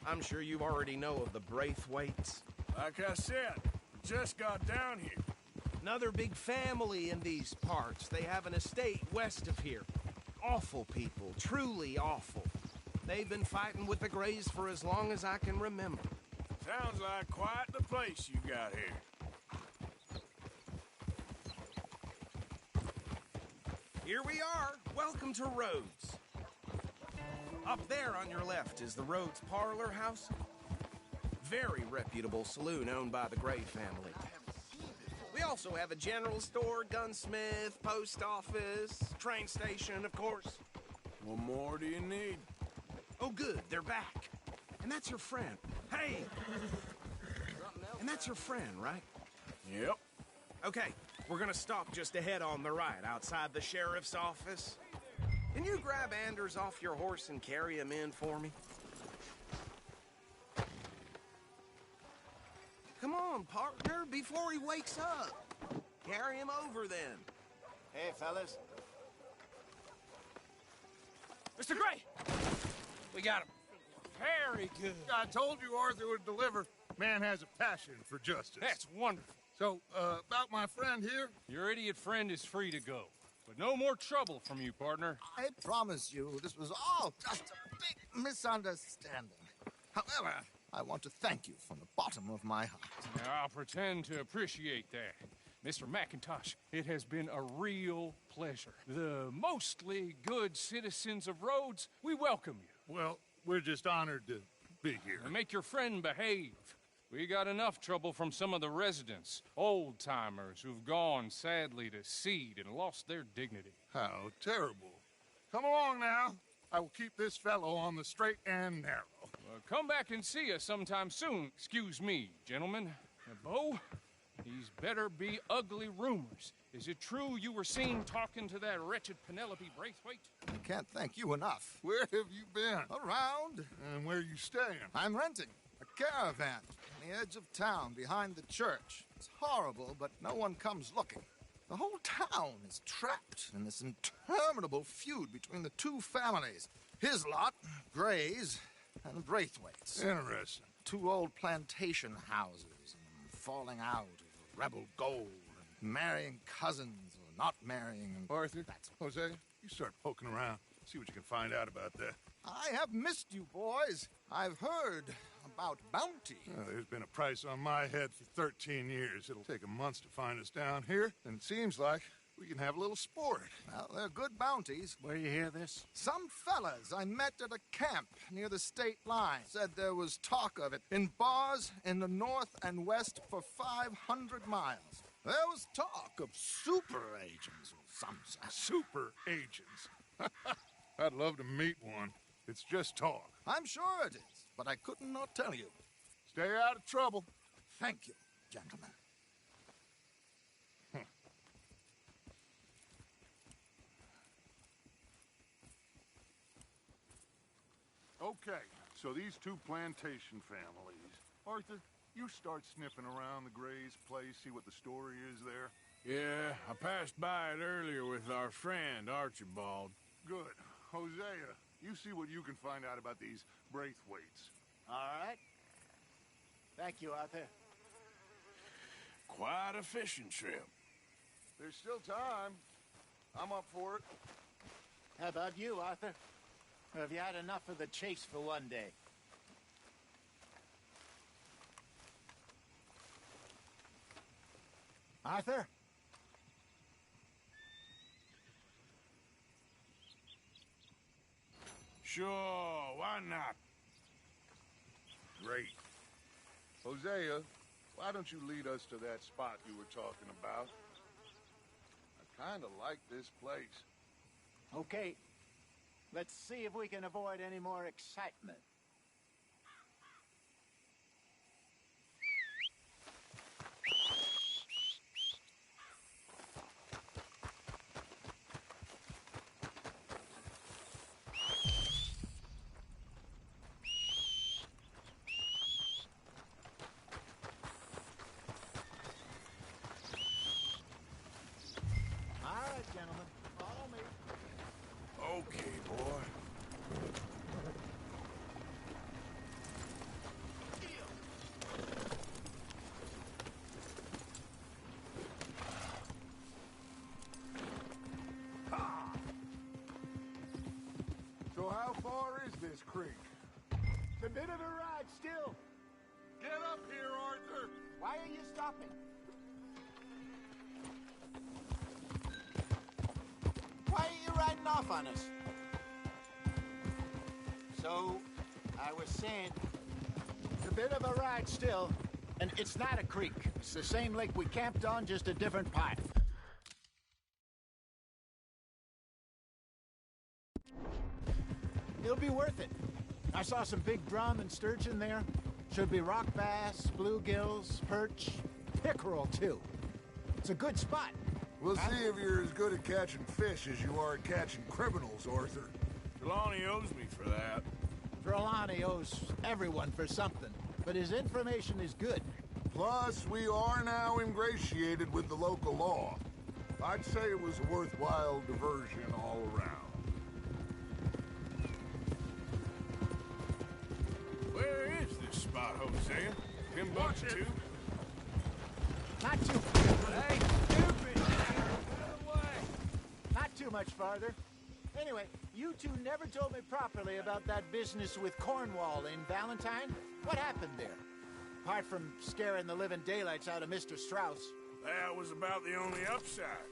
I'm sure you already know of the Braithwaites. Like I said, just got down here. Another big family in these parts. They have an estate west of here. Awful people, truly awful. They've been fighting with the Grays for as long as I can remember. Sounds like quite the place you got here. Here we are. Welcome to Rhodes. Up there on your left is the Rhodes Parlor House. Very reputable saloon owned by the Gray family. We also have a general store, gunsmith, post office, train station, of course. What more do you need? Oh, good. They're back. And that's your friend. Hey! And that's your friend, right? Yep. Okay, we're gonna stop just ahead on the right, outside the sheriff's office. Can you grab Anders off your horse and carry him in for me? Come on, partner, before he wakes up. Carry him over, then. Hey, fellas. Mr. Gray! We got him. Very good. I told you Arthur would deliver. Man has a passion for justice. That's wonderful. So, about my friend here? Your idiot friend is free to go. But no more trouble from you, partner. I promise you, this was all just a big misunderstanding. However, I want to thank you from the bottom of my heart. Now, I'll pretend to appreciate that. Mr. McIntosh, it has been a real pleasure. The mostly good citizens of Rhodes, we welcome you. Well, we're just honored to be here. And make your friend behave. We got enough trouble from some of the residents, old-timers who've gone, sadly, to seed and lost their dignity. How terrible. Come along now. I will keep this fellow on the straight and narrow. Come back and see us sometime soon. Excuse me, gentlemen. Bo, these better be ugly rumors. Is it true you were seen talking to that wretched Penelope Braithwaite? I can't thank you enough. Where have you been? Around. And where are you staying? I'm renting a caravan on the edge of town behind the church. It's horrible, but no one comes looking. The whole town is trapped in this interminable feud between the two families. His lot, Gray's, and the Braithwaites. Interesting. Two old plantation houses, and falling out over rebel gold, and marrying cousins or not marrying. And Arthur, Jose, you start poking around. See what you can find out about that. I have missed you, boys. I've heard about bounty. There's been a price on my head for 13 years. It'll take a month to find us down here, and it seems like we can have a little sport. Well, they're good bounties. Where you hear this? Some fellas I met at a camp near the state line said there was talk of it in bars in the north and west for 500 miles. There was talk of super agents or some such. Super agents? I'd love to meet one. It's just talk. I'm sure it is, but I couldn't not tell you. Stay out of trouble. Thank you, gentlemen. Okay, so these two plantation families. Arthur, you start sniffing around the Gray's place, see what the story is there. Yeah, I passed by it earlier with our friend, Archibald. Good. Hosea, you see what you can find out about these Braithwaites. All right. Thank you, Arthur. Quite a fishing trip. There's still time. I'm up for it. How about you, Arthur? Or have you had enough of the chase for one day? Arthur? Sure, why not? Great. Hosea, why don't you lead us to that spot you were talking about? I kind of like this place. Okay. Let's see if we can avoid any more excitement. Okay, boy. So how far is this creek? It's a bit of a ride still. Get up here, Arthur! Why are you stopping? Why are you riding off on us? So, I was saying, it's a bit of a ride still, and it's not a creek. It's the same lake we camped on, just a different path. It'll be worth it. I saw some big drum and sturgeon there. Should be rock bass, bluegills, perch, pickerel, too. It's a good spot. We'll see if you're as good at catching fish as you are at catching criminals, Arthur. Trelawney owes me for that. Trelawney owes everyone for something, but his information is good. Plus, we are now ingratiated with the local law. I'd say it was a worthwhile diversion all around. Where is this spot, Hosea? Timbuktu? Not too... Hey, stupid! Get away! Not too much farther. Anyway, you two never told me properly about that business with Cornwall in Valentine. What happened there? Apart from scaring the living daylights out of Mr. Strauss. That was about the only upside.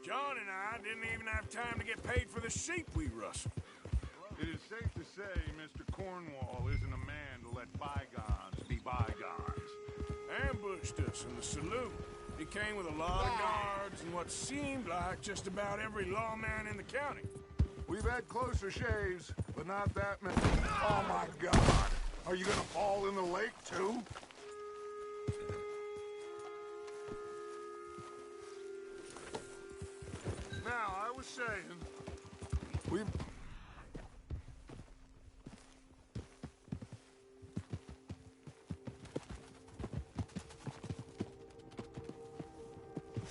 John and I didn't even have time to get paid for the sheep we rustled. It is safe to say Mr. Cornwall isn't a man to let bygones be bygones. Ambushed us in the saloon. He came with a lot of guards and what seemed like just about every lawman in the county. We've had closer shaves, but not that many. Oh my God! Are you gonna fall in the lake too? Now, I was saying, we've...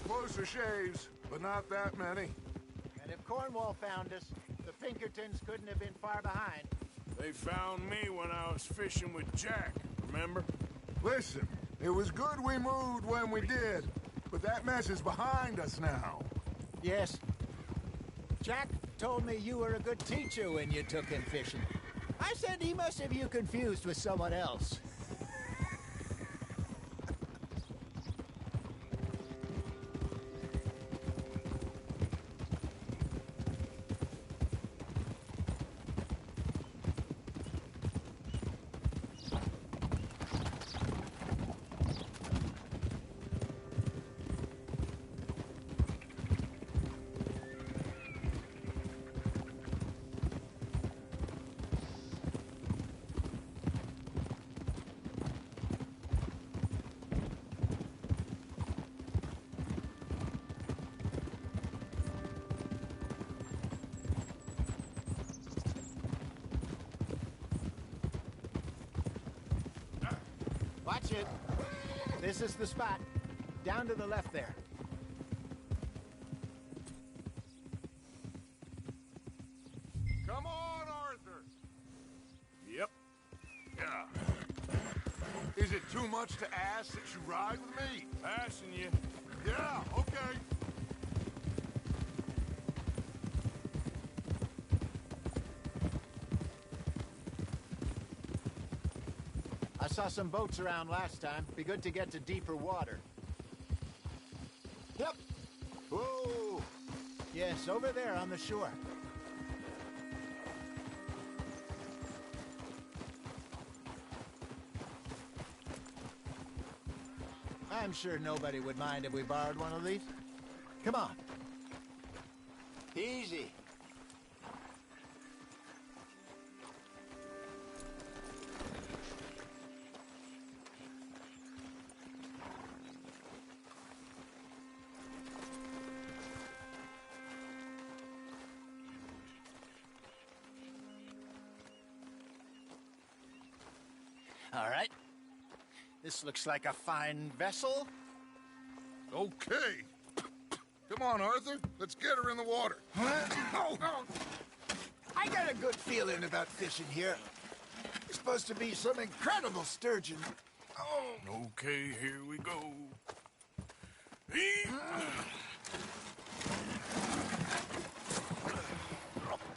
Closer shaves, but not that many. And if Cornwall found us, the Pinkertons couldn't have been far behind. They found me when I was fishing with Jack, remember? Listen, it was good we moved when we did, but that mess is behind us now. Yes. Jack told me you were a good teacher when you took him fishing. I said he must have you confused with someone else. Watch it. This is the spot. Down to the left there. Is it too much to ask that you ride with me? Passing you. Yeah, okay. I saw some boats around last time. Be good to get to deeper water. Yep. Whoa! Yes, over there on the shore. I'm sure nobody would mind if we borrowed one of these. Come on. Easy. All right. This looks like a fine vessel. Okay. Come on, Arthur. Let's get her in the water. Oh. I got a good feeling about fishing here. It's supposed to be some incredible sturgeon. Oh. Okay, here we go.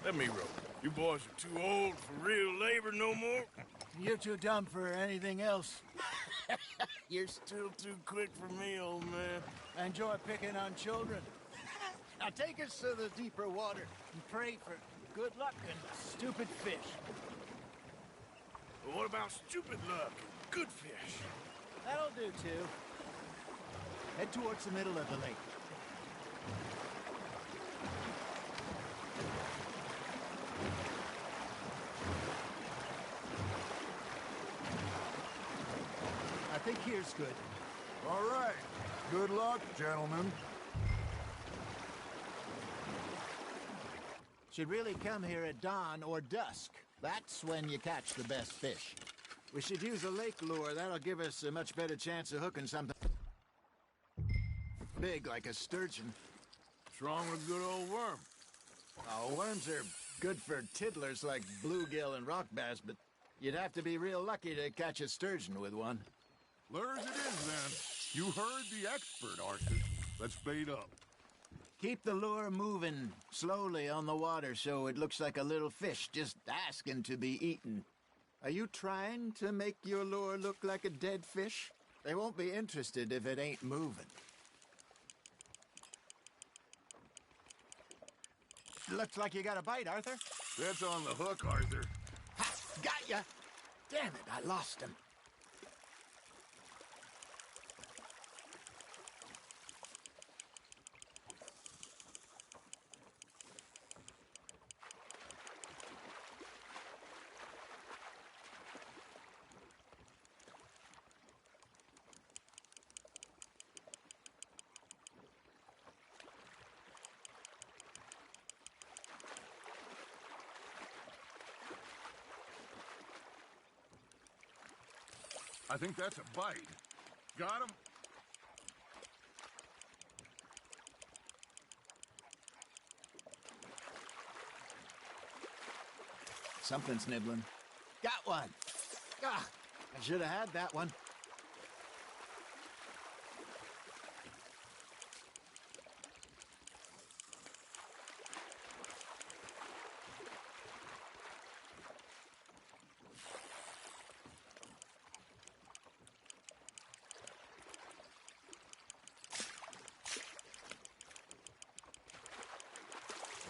Let me row. You boys are too old for real labor no more. You're too dumb for anything else. You're still too quick for me, old man. I enjoy picking on children. Now take us to the deeper water and pray for good luck and stupid fish. But what about stupid luck and good fish? That'll do, too. Head towards the middle of the lake. I think here's good. All right. Good luck, gentlemen. Should really come here at dawn or dusk. That's when you catch the best fish. We should use a lake lure. That'll give us a much better chance of hooking something big like a sturgeon. What's wrong with a good old worm? Oh, worms are good for tiddlers like bluegill and rock bass, but you'd have to be real lucky to catch a sturgeon with one. Lures it is, then. You heard the expert, Arthur. Let's bait up. Keep the lure moving slowly on the water so it looks like a little fish just asking to be eaten. Are you trying to make your lure look like a dead fish? They won't be interested if it ain't moving. Looks like you got a bite, Arthur. That's on the hook, Arthur. Ha! Got ya! Damn it, I lost him. I think that's a bite. Got him? Something's nibbling. Got one! Ah, I should have had that one.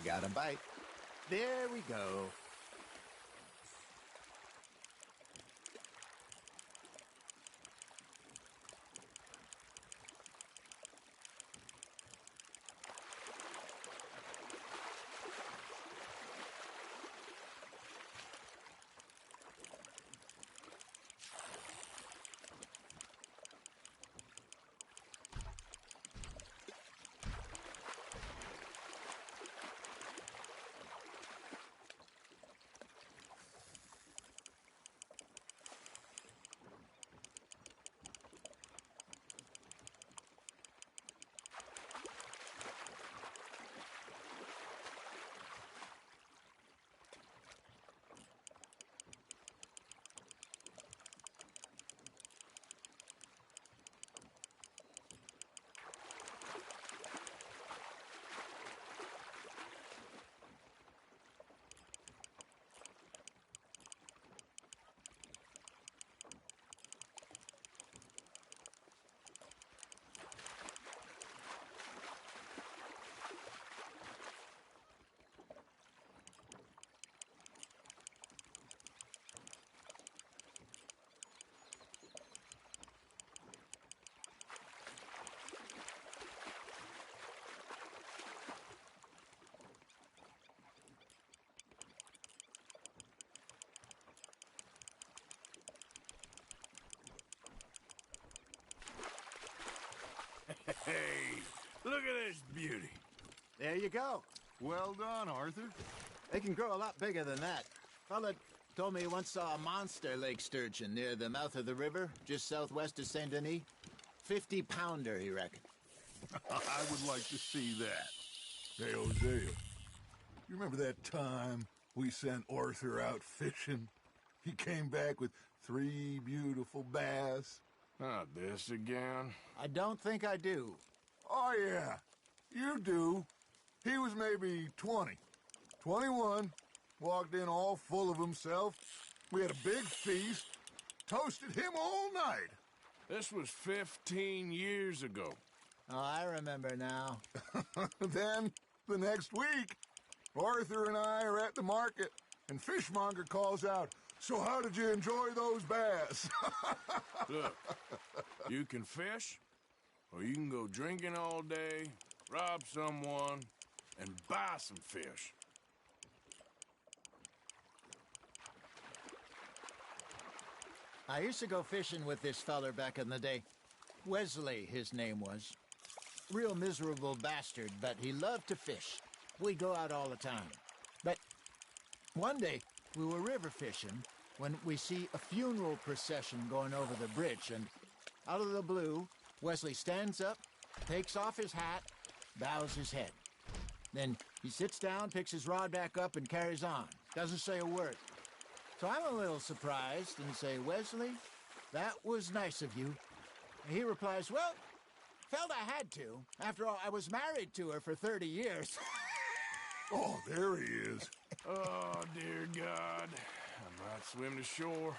Got a bite. There we go. Hey, look at this beauty. There you go. Well done, Arthur. They can grow a lot bigger than that. Fella told me he once saw a monster lake sturgeon near the mouth of the river, just southwest of Saint Denis. 50-pounder, he reckoned. I would like to see that. Hey, Hosea, you remember that time we sent Arthur out fishing? He came back with 3 beautiful bass. Not this again. I don't think I do. Oh, yeah. You do. He was maybe 20. 21. Walked in all full of himself. We had a big feast. Toasted him all night. This was 15 years ago. Oh, I remember now. Then, the next week, Arthur and I are at the market, and Fishmonger calls out, "So how did you enjoy those bass?" Look, you can fish, or you can go drinking all day, rob someone, and buy some fish. I used to go fishing with this feller back in the day. Wesley, his name was. Real miserable bastard, but he loved to fish. We'd go out all the time. But one day, we were river fishing when we see a funeral procession going over the bridge, and out of the blue, Wesley stands up, takes off his hat, bows his head. Then he sits down, picks his rod back up, and carries on. Doesn't say a word. So I'm a little surprised and say, "Wesley, that was nice of you." And he replies, "Well, felt I had to. After all, I was married to her for 30 years. Oh, there he is. Oh, dear God. I might swim to shore.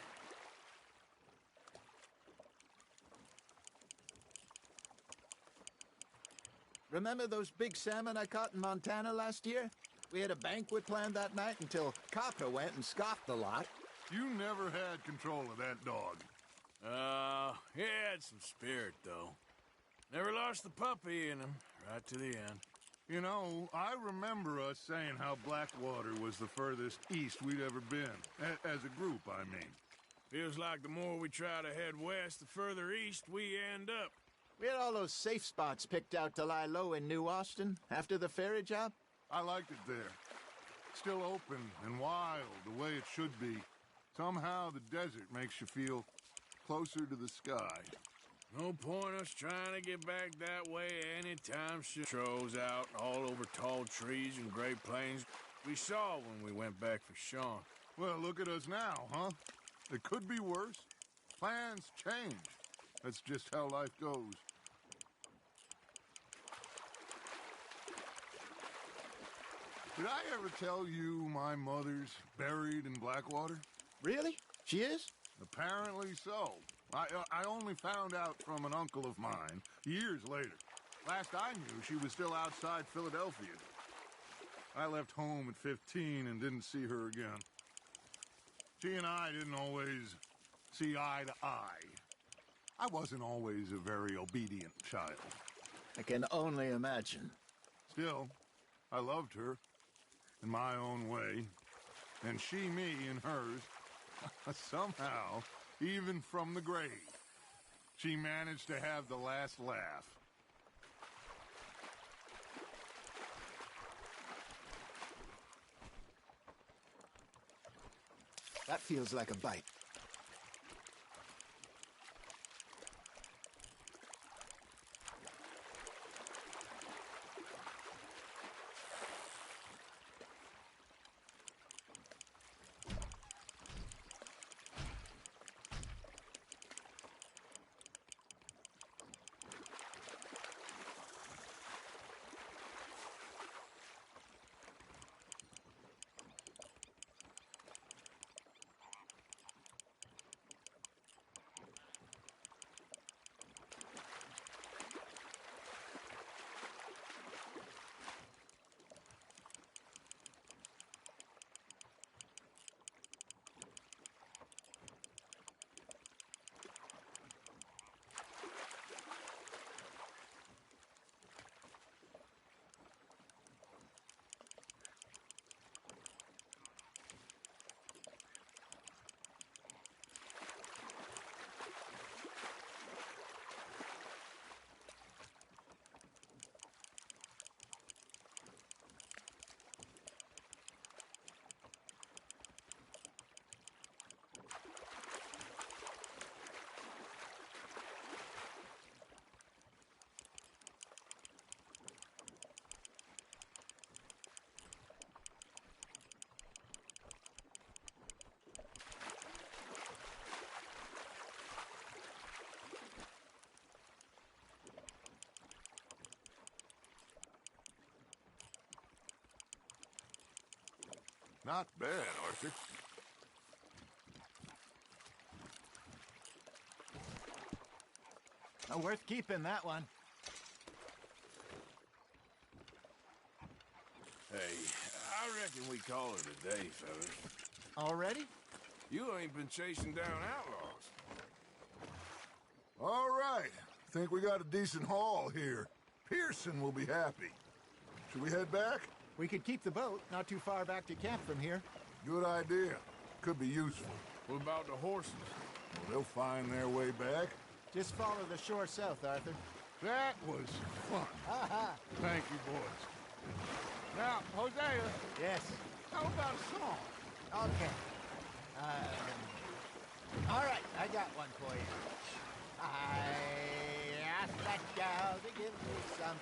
Remember those big salmon I caught in Montana last year? We had a banquet planned that night until Copper went and scoffed the lot. You never had control of that dog. He had some spirit, though. Never lost the puppy in him, right to the end. You know, I remember us saying how Blackwater was the furthest east we'd ever been. As a group, I mean. Feels like the more we try to head west, the further east we end up. We had all those safe spots picked out to lie low in New Austin after the ferry job. I liked it there. Still open and wild, the way it should be. Somehow the desert makes you feel closer to the sky. No point us trying to get back that way anytime soon. Trolls out all over tall trees and Great Plains we saw when we went back for Sean. Well, look at us now, huh? It could be worse. Plans change. That's just how life goes. Did I ever tell you my mother's buried in Blackwater? Really? She is? Apparently so. I only found out from an uncle of mine years later. Last I knew, she was still outside Philadelphia. I left home at 15 and didn't see her again. She and I didn't always see eye to eye. I wasn't always a very obedient child. I can only imagine. Still, I loved her in my own way, and she me in hers. Somehow, even from the grave, she managed to have the last laugh. That feels like a bite. Not bad, Arthur. Worth keeping, that one. Hey, I reckon we call it a day, fellas. Already? You ain't been chasing down outlaws. All right. Think we got a decent haul here. Pearson will be happy. Should we head back? We could keep the boat not too far back to camp from here. Good idea. Could be useful. What about the horses? Well, they'll find their way back. Just follow the shore south, Arthur. That was fun. Thank you, boys. Now, Hosea. Yes? How about a song? Okay. All right, I got one for you. I asked that gal to give me some.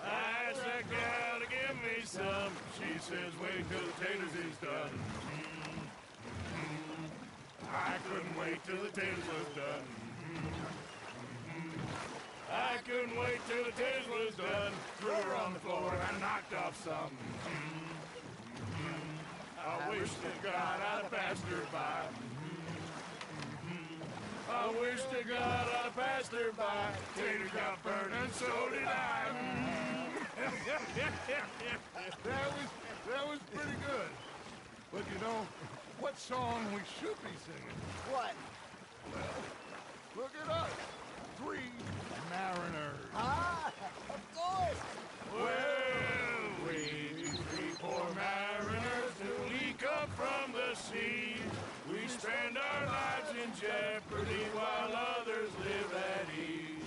I asked that gal to give me some. She says, wait till the taters is done. I couldn't wait till the taters was done. I couldn't wait till the taters was done. Threw her on the floor and knocked off some. I wish to God I'd have passed her by. I wish to God I'd have passed her by. Tater got burned and so did I. That was pretty good. But you know, what song we should be singing? What? Well, look at us. 3 mariners. Ah, of course. Well, we 3 poor mariners who come from the sea. We spend our lives in jeopardy while others live at ease.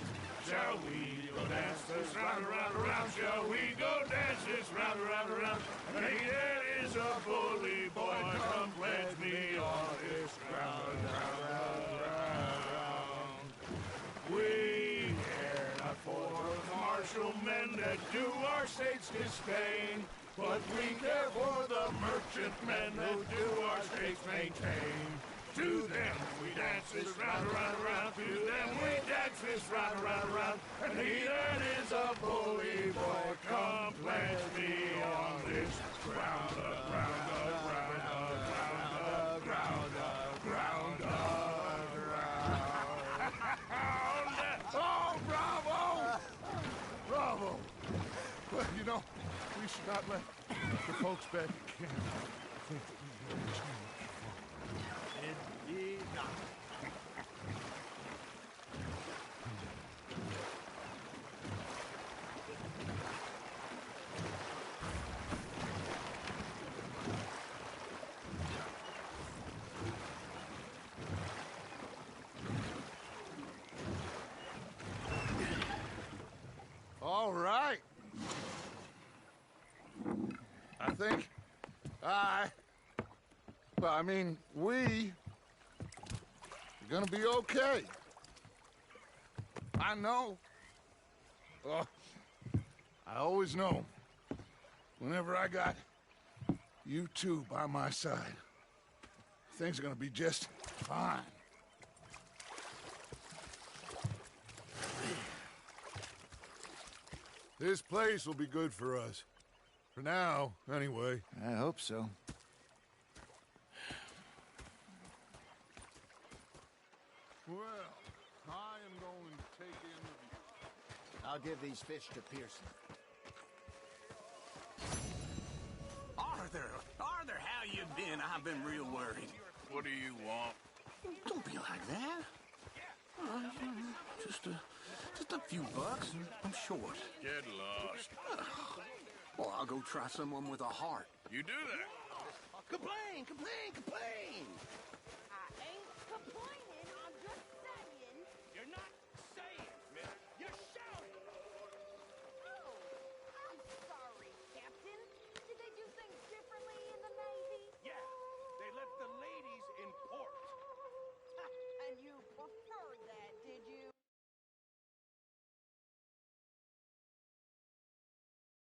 Shall we go dance this round, around, around? Shall we go dance this round, around, around? And he that is a bully boy, come pledge me on this ground, round, round, round. We care not for the martial men that do our state's disdain, but we care for the merchant men that do our states maintain. To them we dance this round, around, around. To them we dance this round, around, around. And he that is a bully boy, come pledge me on this ground, ground, ground, ground, ground, ground, ground. Oh, bravo! Bravo! Well, you know, we should not let the folks back at camp think that we know too much. Indeed not. All right. I think we are gonna be okay. I know. Oh, I always know. Whenever I got you two by my side, things are gonna be just fine. This place will be good for us. For now, anyway. I hope so. Well, I am going to take in the view. I'll give these fish to Pearson. Arthur, how you been? I've been real worried. What do you want? Don't be like that. Just a few bucks. I'm short. Get lost. Well, I'll go try someone with a heart. You do that. Complain, complain, complain.